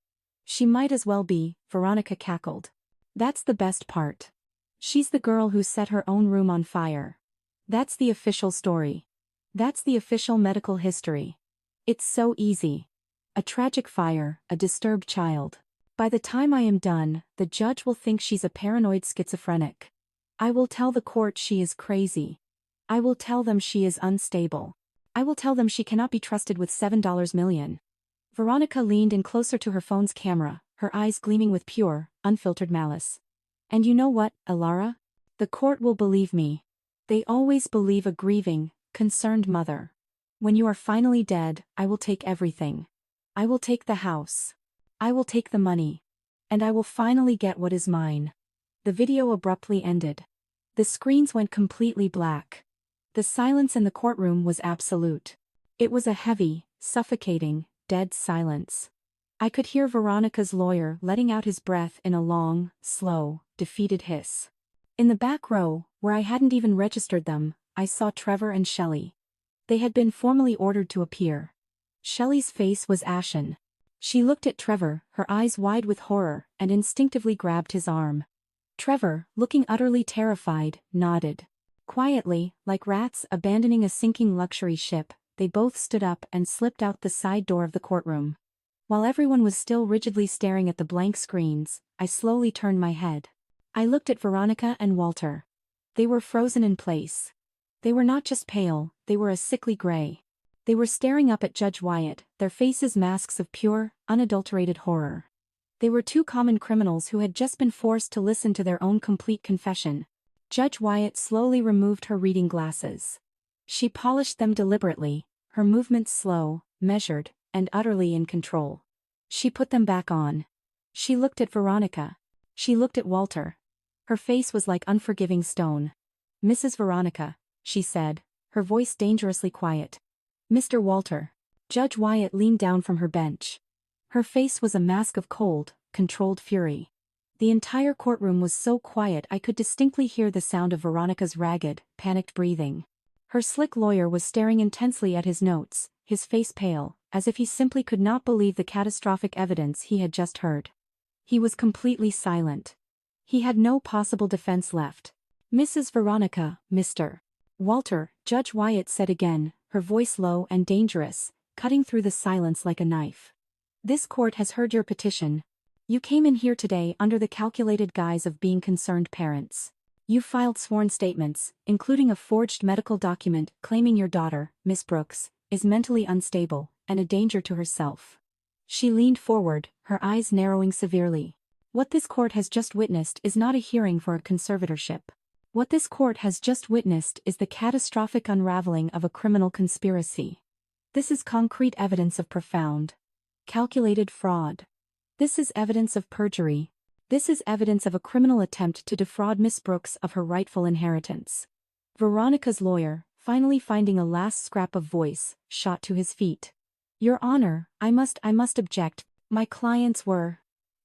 "She might as well be," Veronica cackled. "That's the best part. She's the girl who set her own room on fire. That's the official story. That's the official medical history. It's so easy. A tragic fire, a disturbed child. By the time I am done, the judge will think she's a paranoid schizophrenic. I will tell the court she is crazy. I will tell them she is unstable. I will tell them she cannot be trusted with $7 million. Veronica leaned in closer to her phone's camera, her eyes gleaming with pure, unfiltered malice. "And you know what, Alara? The court will believe me. They always believe a grieving, concerned mother. When you are finally dead, I will take everything. I will take the house. I will take the money. And I will finally get what is mine." The video abruptly ended. The screens went completely black. The silence in the courtroom was absolute. It was a heavy, suffocating, dead silence. I could hear Veronica's lawyer letting out his breath in a long, slow, defeated hiss. In the back row, where I hadn't even registered them, I saw Trevor and Shelley. They had been formally ordered to appear. Shelley's face was ashen. She looked at Trevor, her eyes wide with horror, and instinctively grabbed his arm. Trevor, looking utterly terrified, nodded. Quietly, like rats abandoning a sinking luxury ship, they both stood up and slipped out the side door of the courtroom. While everyone was still rigidly staring at the blank screens, I slowly turned my head. I looked at Veronica and Walter. They were frozen in place. They were not just pale, they were a sickly gray. They were staring up at Judge Wyatt, their faces masks of pure, unadulterated horror. They were two common criminals who had just been forced to listen to their own complete confession. Judge Wyatt slowly removed her reading glasses. She polished them deliberately, her movements slow, measured, and utterly in control. She put them back on. She looked at Veronica. She looked at Walter. Her face was like unforgiving stone. "Mrs. Veronica," she said, her voice dangerously quiet. Mr. Walter. Judge Wyatt leaned down from her bench. Her face was a mask of cold, controlled fury. The entire courtroom was so quiet I could distinctly hear the sound of Veronica's ragged, panicked breathing. Her slick lawyer was staring intensely at his notes, his face pale, as if he simply could not believe the catastrophic evidence he had just heard. He was completely silent. He had no possible defense left. Mrs. Veronica, Mr. Walter, Judge Wyatt said again, her voice low and dangerous, cutting through the silence like a knife. This court has heard your petition. You came in here today under the calculated guise of being concerned parents. You filed sworn statements, including a forged medical document claiming your daughter, Miss Brooks, is mentally unstable and a danger to herself. She leaned forward, her eyes narrowing severely. What this court has just witnessed is not a hearing for a conservatorship. What this court has just witnessed is the catastrophic unraveling of a criminal conspiracy. This is concrete evidence of profound, calculated fraud. This is evidence of perjury. This is evidence of a criminal attempt to defraud Miss Brooks of her rightful inheritance. Veronica's lawyer, finally finding a last scrap of voice, shot to his feet. Your Honor, I must object. My clients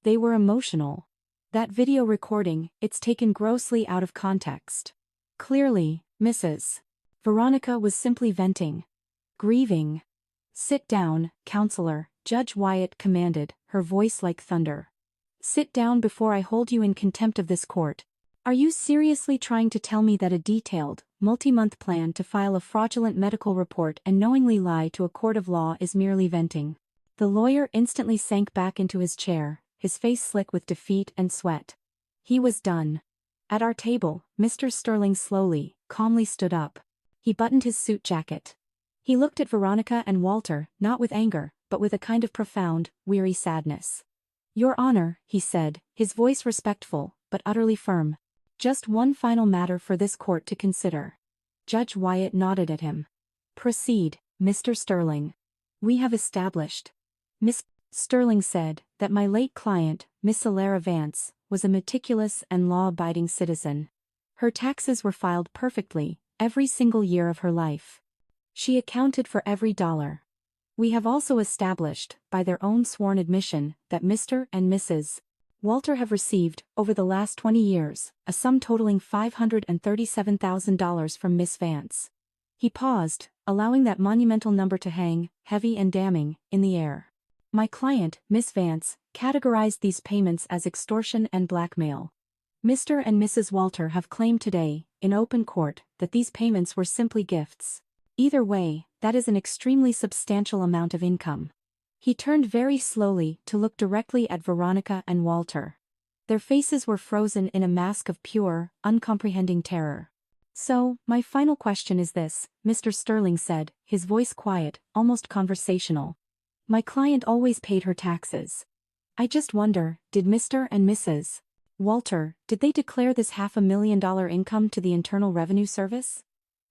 they were emotional. That video recording, it's taken grossly out of context. Clearly, Mrs. Veronica was simply venting. Grieving. Sit down, counselor, Judge Wyatt commanded, her voice like thunder. Sit down before I hold you in contempt of this court. Are you seriously trying to tell me that a detailed, multi-month plan to file a fraudulent medical report and knowingly lie to a court of law is merely venting? The lawyer instantly sank back into his chair, his face slick with defeat and sweat. He was done. At our table, Mr. Sterling slowly, calmly stood up. He buttoned his suit jacket. He looked at Veronica and Walter, not with anger, but with a kind of profound, weary sadness. Your Honor, he said, his voice respectful, but utterly firm. Just one final matter for this court to consider. Judge Wyatt nodded at him. Proceed, Mr. Sterling. We have established, Miss Sterling said, that my late client, Miss Alara Vance, was a meticulous and law-abiding citizen. Her taxes were filed perfectly, every single year of her life. She accounted for every dollar. We have also established, by their own sworn admission, that Mr. and Mrs. Walter have received, over the last 20 years, a sum totaling $537,000 from Miss Vance. He paused, allowing that monumental number to hang, heavy and damning, in the air. My client, Miss Vance, categorized these payments as extortion and blackmail. Mr. and Mrs. Walter have claimed today, in open court, that these payments were simply gifts. Either way, that is an extremely substantial amount of income. He turned very slowly to look directly at Veronica and Walter. Their faces were frozen in a mask of pure, uncomprehending terror. So, my final question is this, Mr. Sterling said, his voice quiet, almost conversational. My client always paid her taxes. I just wonder, did Mr. and Mrs. Walter, did they declare this $500,000 income to the Internal Revenue Service?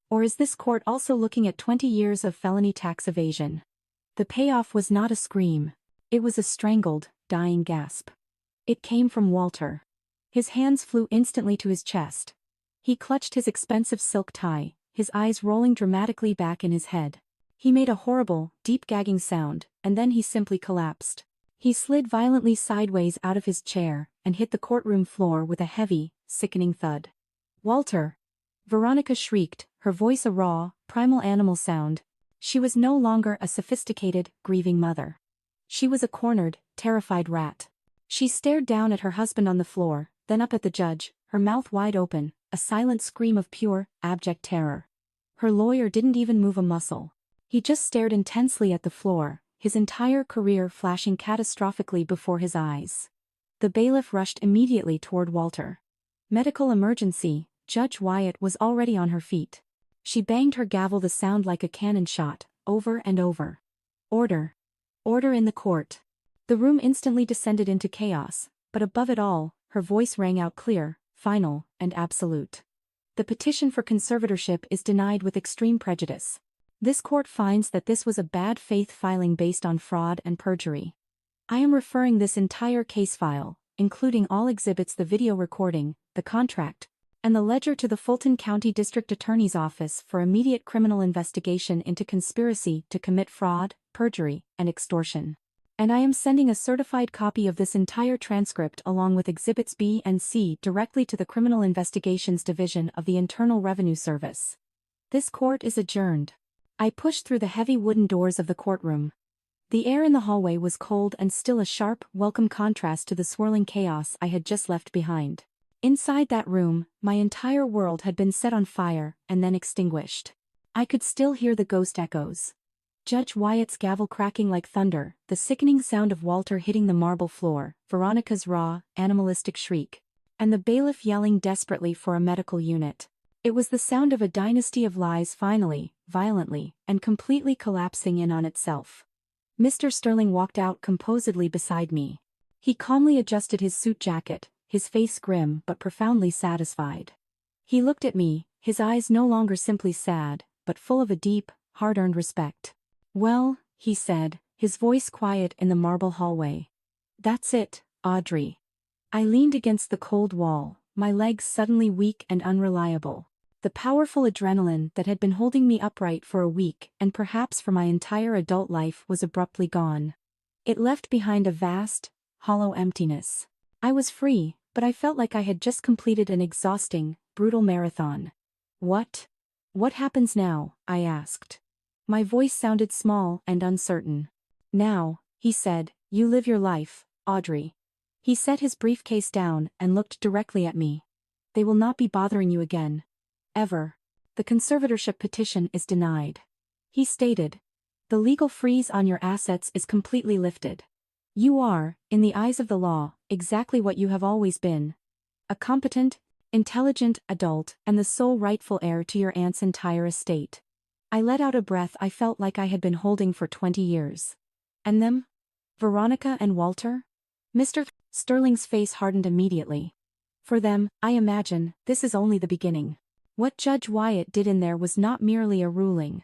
Or is this court also looking at 20 years of felony tax evasion? The payoff was not a scream. It was a strangled, dying gasp. It came from Walter. His hands flew instantly to his chest. He clutched his expensive silk tie, his eyes rolling dramatically back in his head. He made a horrible, deep gagging sound, and then he simply collapsed. He slid violently sideways out of his chair, and hit the courtroom floor with a heavy, sickening thud. Walter! Veronica shrieked, her voice a raw, primal animal sound. She was no longer a sophisticated, grieving mother. She was a cornered, terrified rat. She stared down at her husband on the floor, then up at the judge, her mouth wide open, a silent scream of pure, abject terror. Her lawyer didn't even move a muscle. He just stared intensely at the floor, his entire career flashing catastrophically before his eyes. The bailiff rushed immediately toward Walter. Medical emergency. Judge Wyatt was already on her feet. She banged her gavel, the sound like a cannon shot, over and over. Order. Order in the court. The room instantly descended into chaos, but above it all, her voice rang out clear, final, and absolute. The petition for conservatorship is denied with extreme prejudice. This court finds that this was a bad faith filing based on fraud and perjury. I am referring this entire case file, including all exhibits, the video recording, the contract, and the ledger to the Fulton County District Attorney's Office for immediate criminal investigation into conspiracy to commit fraud, perjury, and extortion. And I am sending a certified copy of this entire transcript along with Exhibits B and C directly to the Criminal Investigations Division of the Internal Revenue Service. This court is adjourned. I pushed through the heavy wooden doors of the courtroom. The air in the hallway was cold and still, a sharp, welcome contrast to the swirling chaos I had just left behind. Inside that room, my entire world had been set on fire and then extinguished. I could still hear the ghost echoes. Judge Wyatt's gavel cracking like thunder, the sickening sound of Walter hitting the marble floor, Veronica's raw, animalistic shriek, and the bailiff yelling desperately for a medical unit. It was the sound of a dynasty of lies finally, violently, and completely collapsing in on itself. Mr. Sterling walked out composedly beside me. He calmly adjusted his suit jacket, his face grim but profoundly satisfied. He looked at me, his eyes no longer simply sad, but full of a deep, hard-earned respect. "Well," he said, his voice quiet in the marble hallway. "That's it, Audrey." I leaned against the cold wall, my legs suddenly weak and unreliable. The powerful adrenaline that had been holding me upright for a week and perhaps for my entire adult life was abruptly gone. It left behind a vast, hollow emptiness. I was free, but I felt like I had just completed an exhausting, brutal marathon. What happens now?" I asked. My voice sounded small and uncertain. "Now," he said, "you live your life, Audrey." He set his briefcase down and looked directly at me. "They will not be bothering you again. Ever. The conservatorship petition is denied," he stated. "The legal freeze on your assets is completely lifted. You are, in the eyes of the law, exactly what you have always been. A competent, intelligent adult and the sole rightful heir to your aunt's entire estate." I let out a breath I felt like I had been holding for 20 years. "And them? Veronica and Walter?" Mr. Sterling's face hardened immediately. "For them, I imagine, this is only the beginning. What Judge Wyatt did in there was not merely a ruling.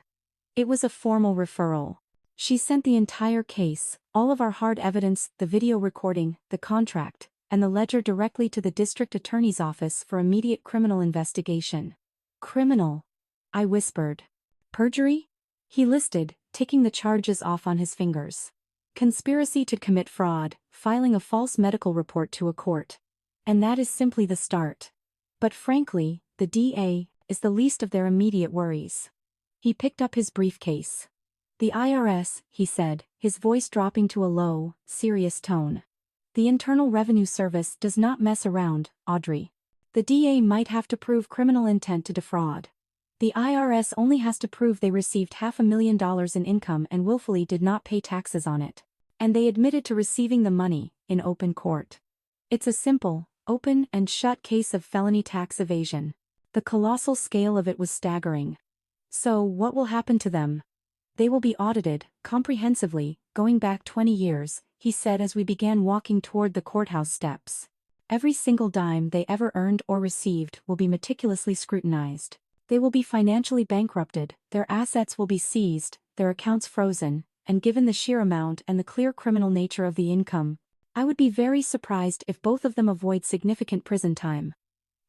It was a formal referral. She sent the entire case, all of our hard evidence, the video recording, the contract, and the ledger directly to the district attorney's office for immediate criminal investigation." "Criminal?" I whispered. "Perjury?" he listed, ticking the charges off on his fingers. "Conspiracy to commit fraud, filing a false medical report to a court. And that is simply the start. But frankly, the DA is the least of their immediate worries." He picked up his briefcase. "The IRS," he said, his voice dropping to a low, serious tone. "The Internal Revenue Service does not mess around, Audrey. The DA might have to prove criminal intent to defraud. The IRS only has to prove they received $500,000 in income and willfully did not pay taxes on it. And they admitted to receiving the money, in open court. It's a simple, open and shut case of felony tax evasion." The colossal scale of it was staggering. "So what will happen to them?" "They will be audited, comprehensively, going back 20 years, he said as we began walking toward the courthouse steps. "Every single dime they ever earned or received will be meticulously scrutinized. They will be financially bankrupted, their assets will be seized, their accounts frozen, and given the sheer amount and the clear criminal nature of the income, I would be very surprised if both of them avoid significant prison time."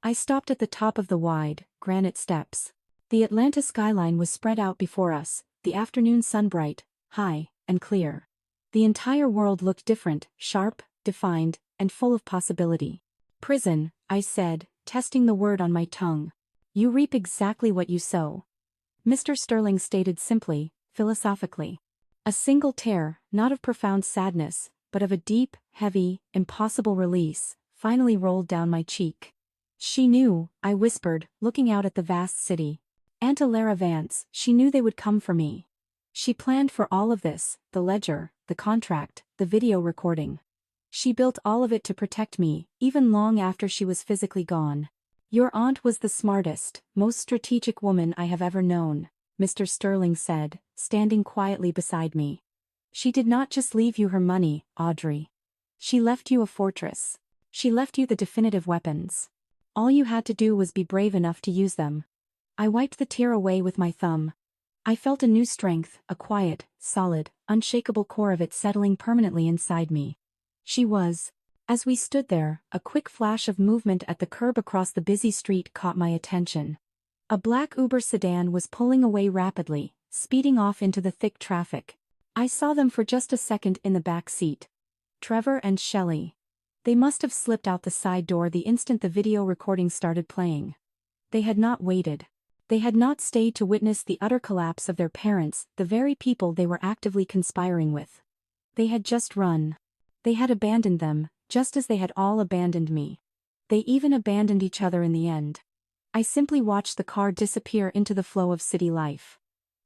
I stopped at the top of the wide, granite steps. The Atlanta skyline was spread out before us, the afternoon sun bright, high, and clear. The entire world looked different, sharp, defined, and full of possibility. "Prison," I said, testing the word on my tongue. "You reap exactly what you sow," Mr. Sterling stated simply, philosophically. A single tear, not of profound sadness, but of a deep, heavy, impossible release, finally rolled down my cheek. "She knew," I whispered, looking out at the vast city. "Aunt Alara Vance, she knew they would come for me. She planned for all of this, the ledger, the contract, the video recording. She built all of it to protect me, even long after she was physically gone. Your aunt was the smartest, most strategic woman I have ever known," Mr. Sterling said, standing quietly beside me. "She did not just leave you her money, Audrey. She left you a fortress. She left you the definitive weapons. All you had to do was be brave enough to use them." I wiped the tear away with my thumb. I felt a new strength, a quiet, solid, unshakable core of it settling permanently inside me. She was As we stood there, a quick flash of movement at the curb across the busy street caught my attention. A black Uber sedan was pulling away rapidly, speeding off into the thick traffic. I saw them for just a second in the back seat. Trevor and Shelley. They must have slipped out the side door the instant the video recording started playing. They had not waited. They had not stayed to witness the utter collapse of their parents, the very people they were actively conspiring with. They had just run. They had abandoned them, just as they had all abandoned me. They even abandoned each other in the end. I simply watched the car disappear into the flow of city life.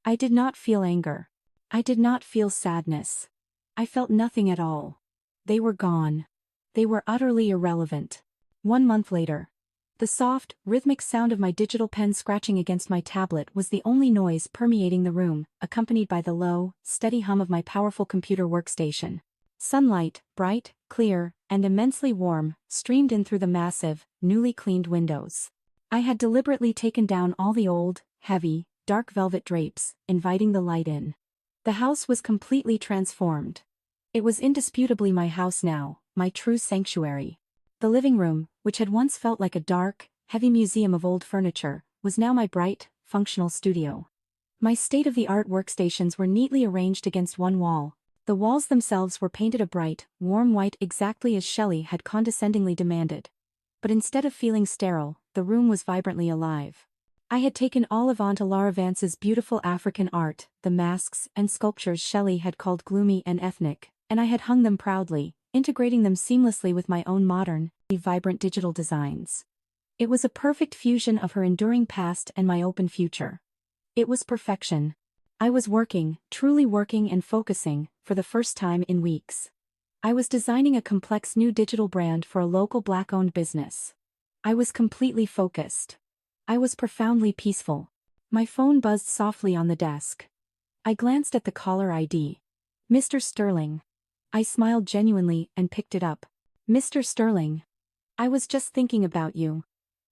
I did not feel anger. I did not feel sadness. I felt nothing at all. They were gone. They were utterly irrelevant. 1 month later. The soft, rhythmic sound of my digital pen scratching against my tablet was the only noise permeating the room, accompanied by the low, steady hum of my powerful computer workstation. Sunlight, bright, clear, and immensely warm, streamed in through the massive, newly cleaned windows. I had deliberately taken down all the old, heavy, dark velvet drapes, inviting the light in. The house was completely transformed. It was indisputably my house now, my true sanctuary. The living room, which had once felt like a dark, heavy museum of old furniture, was now my bright, functional studio. My state-of-the-art workstations were neatly arranged against one wall. The walls themselves were painted a bright, warm white exactly as Shelley had condescendingly demanded. But instead of feeling sterile, the room was vibrantly alive. I had taken all of Aunt Alara Vance's beautiful African art, the masks and sculptures Shelley had called gloomy and ethnic, and I had hung them proudly, integrating them seamlessly with my own modern, vibrant digital designs. It was a perfect fusion of her enduring past and my open future. It was perfection. I was working, truly working and focusing, for the first time in weeks. I was designing a complex new digital brand for a local Black-owned business. I was completely focused. I was profoundly peaceful. My phone buzzed softly on the desk. I glanced at the caller ID. Mr. Sterling. I smiled genuinely and picked it up. Mr. Sterling. I was just thinking about you.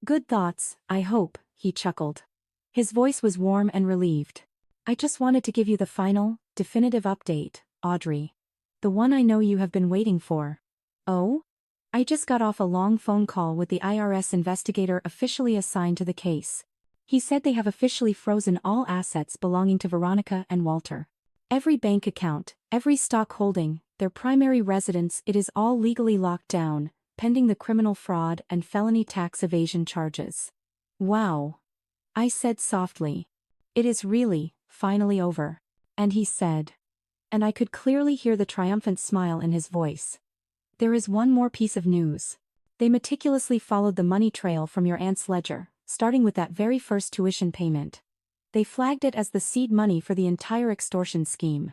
Good thoughts, I hope, he chuckled. His voice was warm and relieved. I just wanted to give you the final, definitive update, Audrey. The one I know you have been waiting for. Oh? I just got off a long phone call with the IRS investigator officially assigned to the case. He said they have officially frozen all assets belonging to Veronica and Walter. Every bank account, every stock holding, their primary residence, it is all legally locked down, pending the criminal fraud and felony tax evasion charges. Wow. I said softly. It is really, finally over. And he said. And I could clearly hear the triumphant smile in his voice. There is one more piece of news. They meticulously followed the money trail from your aunt's ledger, starting with that very first tuition payment. They flagged it as the seed money for the entire extortion scheme.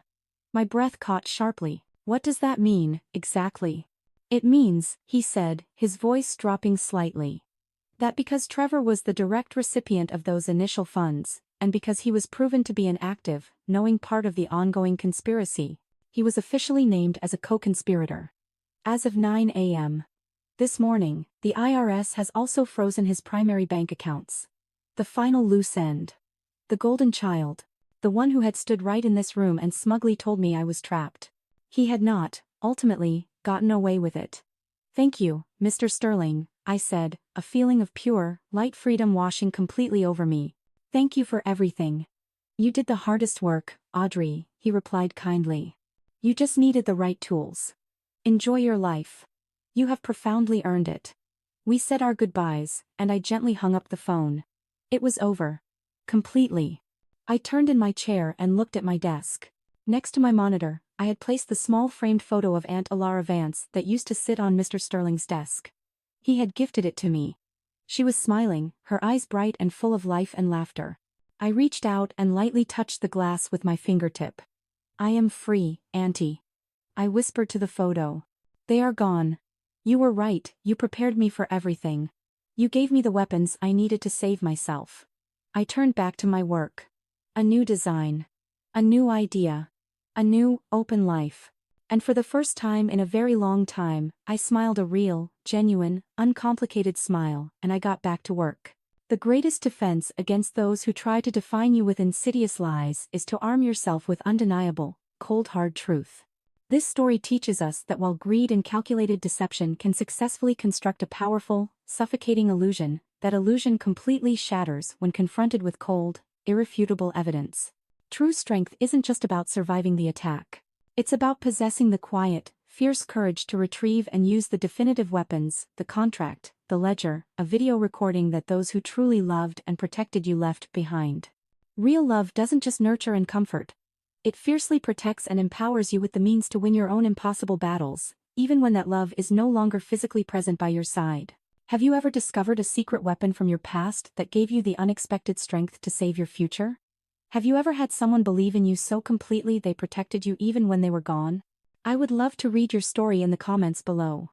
My breath caught sharply. What does that mean, exactly? It means, he said, his voice dropping slightly, that because Trevor was the direct recipient of those initial funds, and because he was proven to be an active, knowing part of the ongoing conspiracy, he was officially named as a co-conspirator. As of 9 a.m. this morning, the IRS has also frozen his primary bank accounts. The final loose end. The golden child. The one who had stood right in this room and smugly told me I was trapped. He had not, ultimately, gotten away with it. Thank you, Mr. Sterling, I said, a feeling of pure, light freedom washing completely over me. Thank you for everything. You did the hardest work, Audrey, he replied kindly. You just needed the right tools. Enjoy your life. You have profoundly earned it. We said our goodbyes, and I gently hung up the phone. It was over. Completely. I turned in my chair and looked at my desk. Next to my monitor, I had placed the small framed photo of Aunt Alara Vance that used to sit on Mr. Sterling's desk. He had gifted it to me. She was smiling, her eyes bright and full of life and laughter. I reached out and lightly touched the glass with my fingertip. I am free, Auntie. I whispered to the photo. They are gone. You were right, you prepared me for everything. You gave me the weapons I needed to save myself. I turned back to my work. A new design. A new idea. A new, open life. And for the first time in a very long time, I smiled a real, genuine, uncomplicated smile, and I got back to work. The greatest defense against those who try to define you with insidious lies is to arm yourself with undeniable, cold hard truth. This story teaches us that while greed and calculated deception can successfully construct a powerful, suffocating illusion, that illusion completely shatters when confronted with cold, irrefutable evidence. True strength isn't just about surviving the attack. It's about possessing the quiet, fierce courage to retrieve and use the definitive weapons, the contract, the ledger, a video recording that those who truly loved and protected you left behind. Real love doesn't just nurture and comfort. It fiercely protects and empowers you with the means to win your own impossible battles, even when that love is no longer physically present by your side. Have you ever discovered a secret weapon from your past that gave you the unexpected strength to save your future? Have you ever had someone believe in you so completely they protected you even when they were gone? I would love to read your story in the comments below.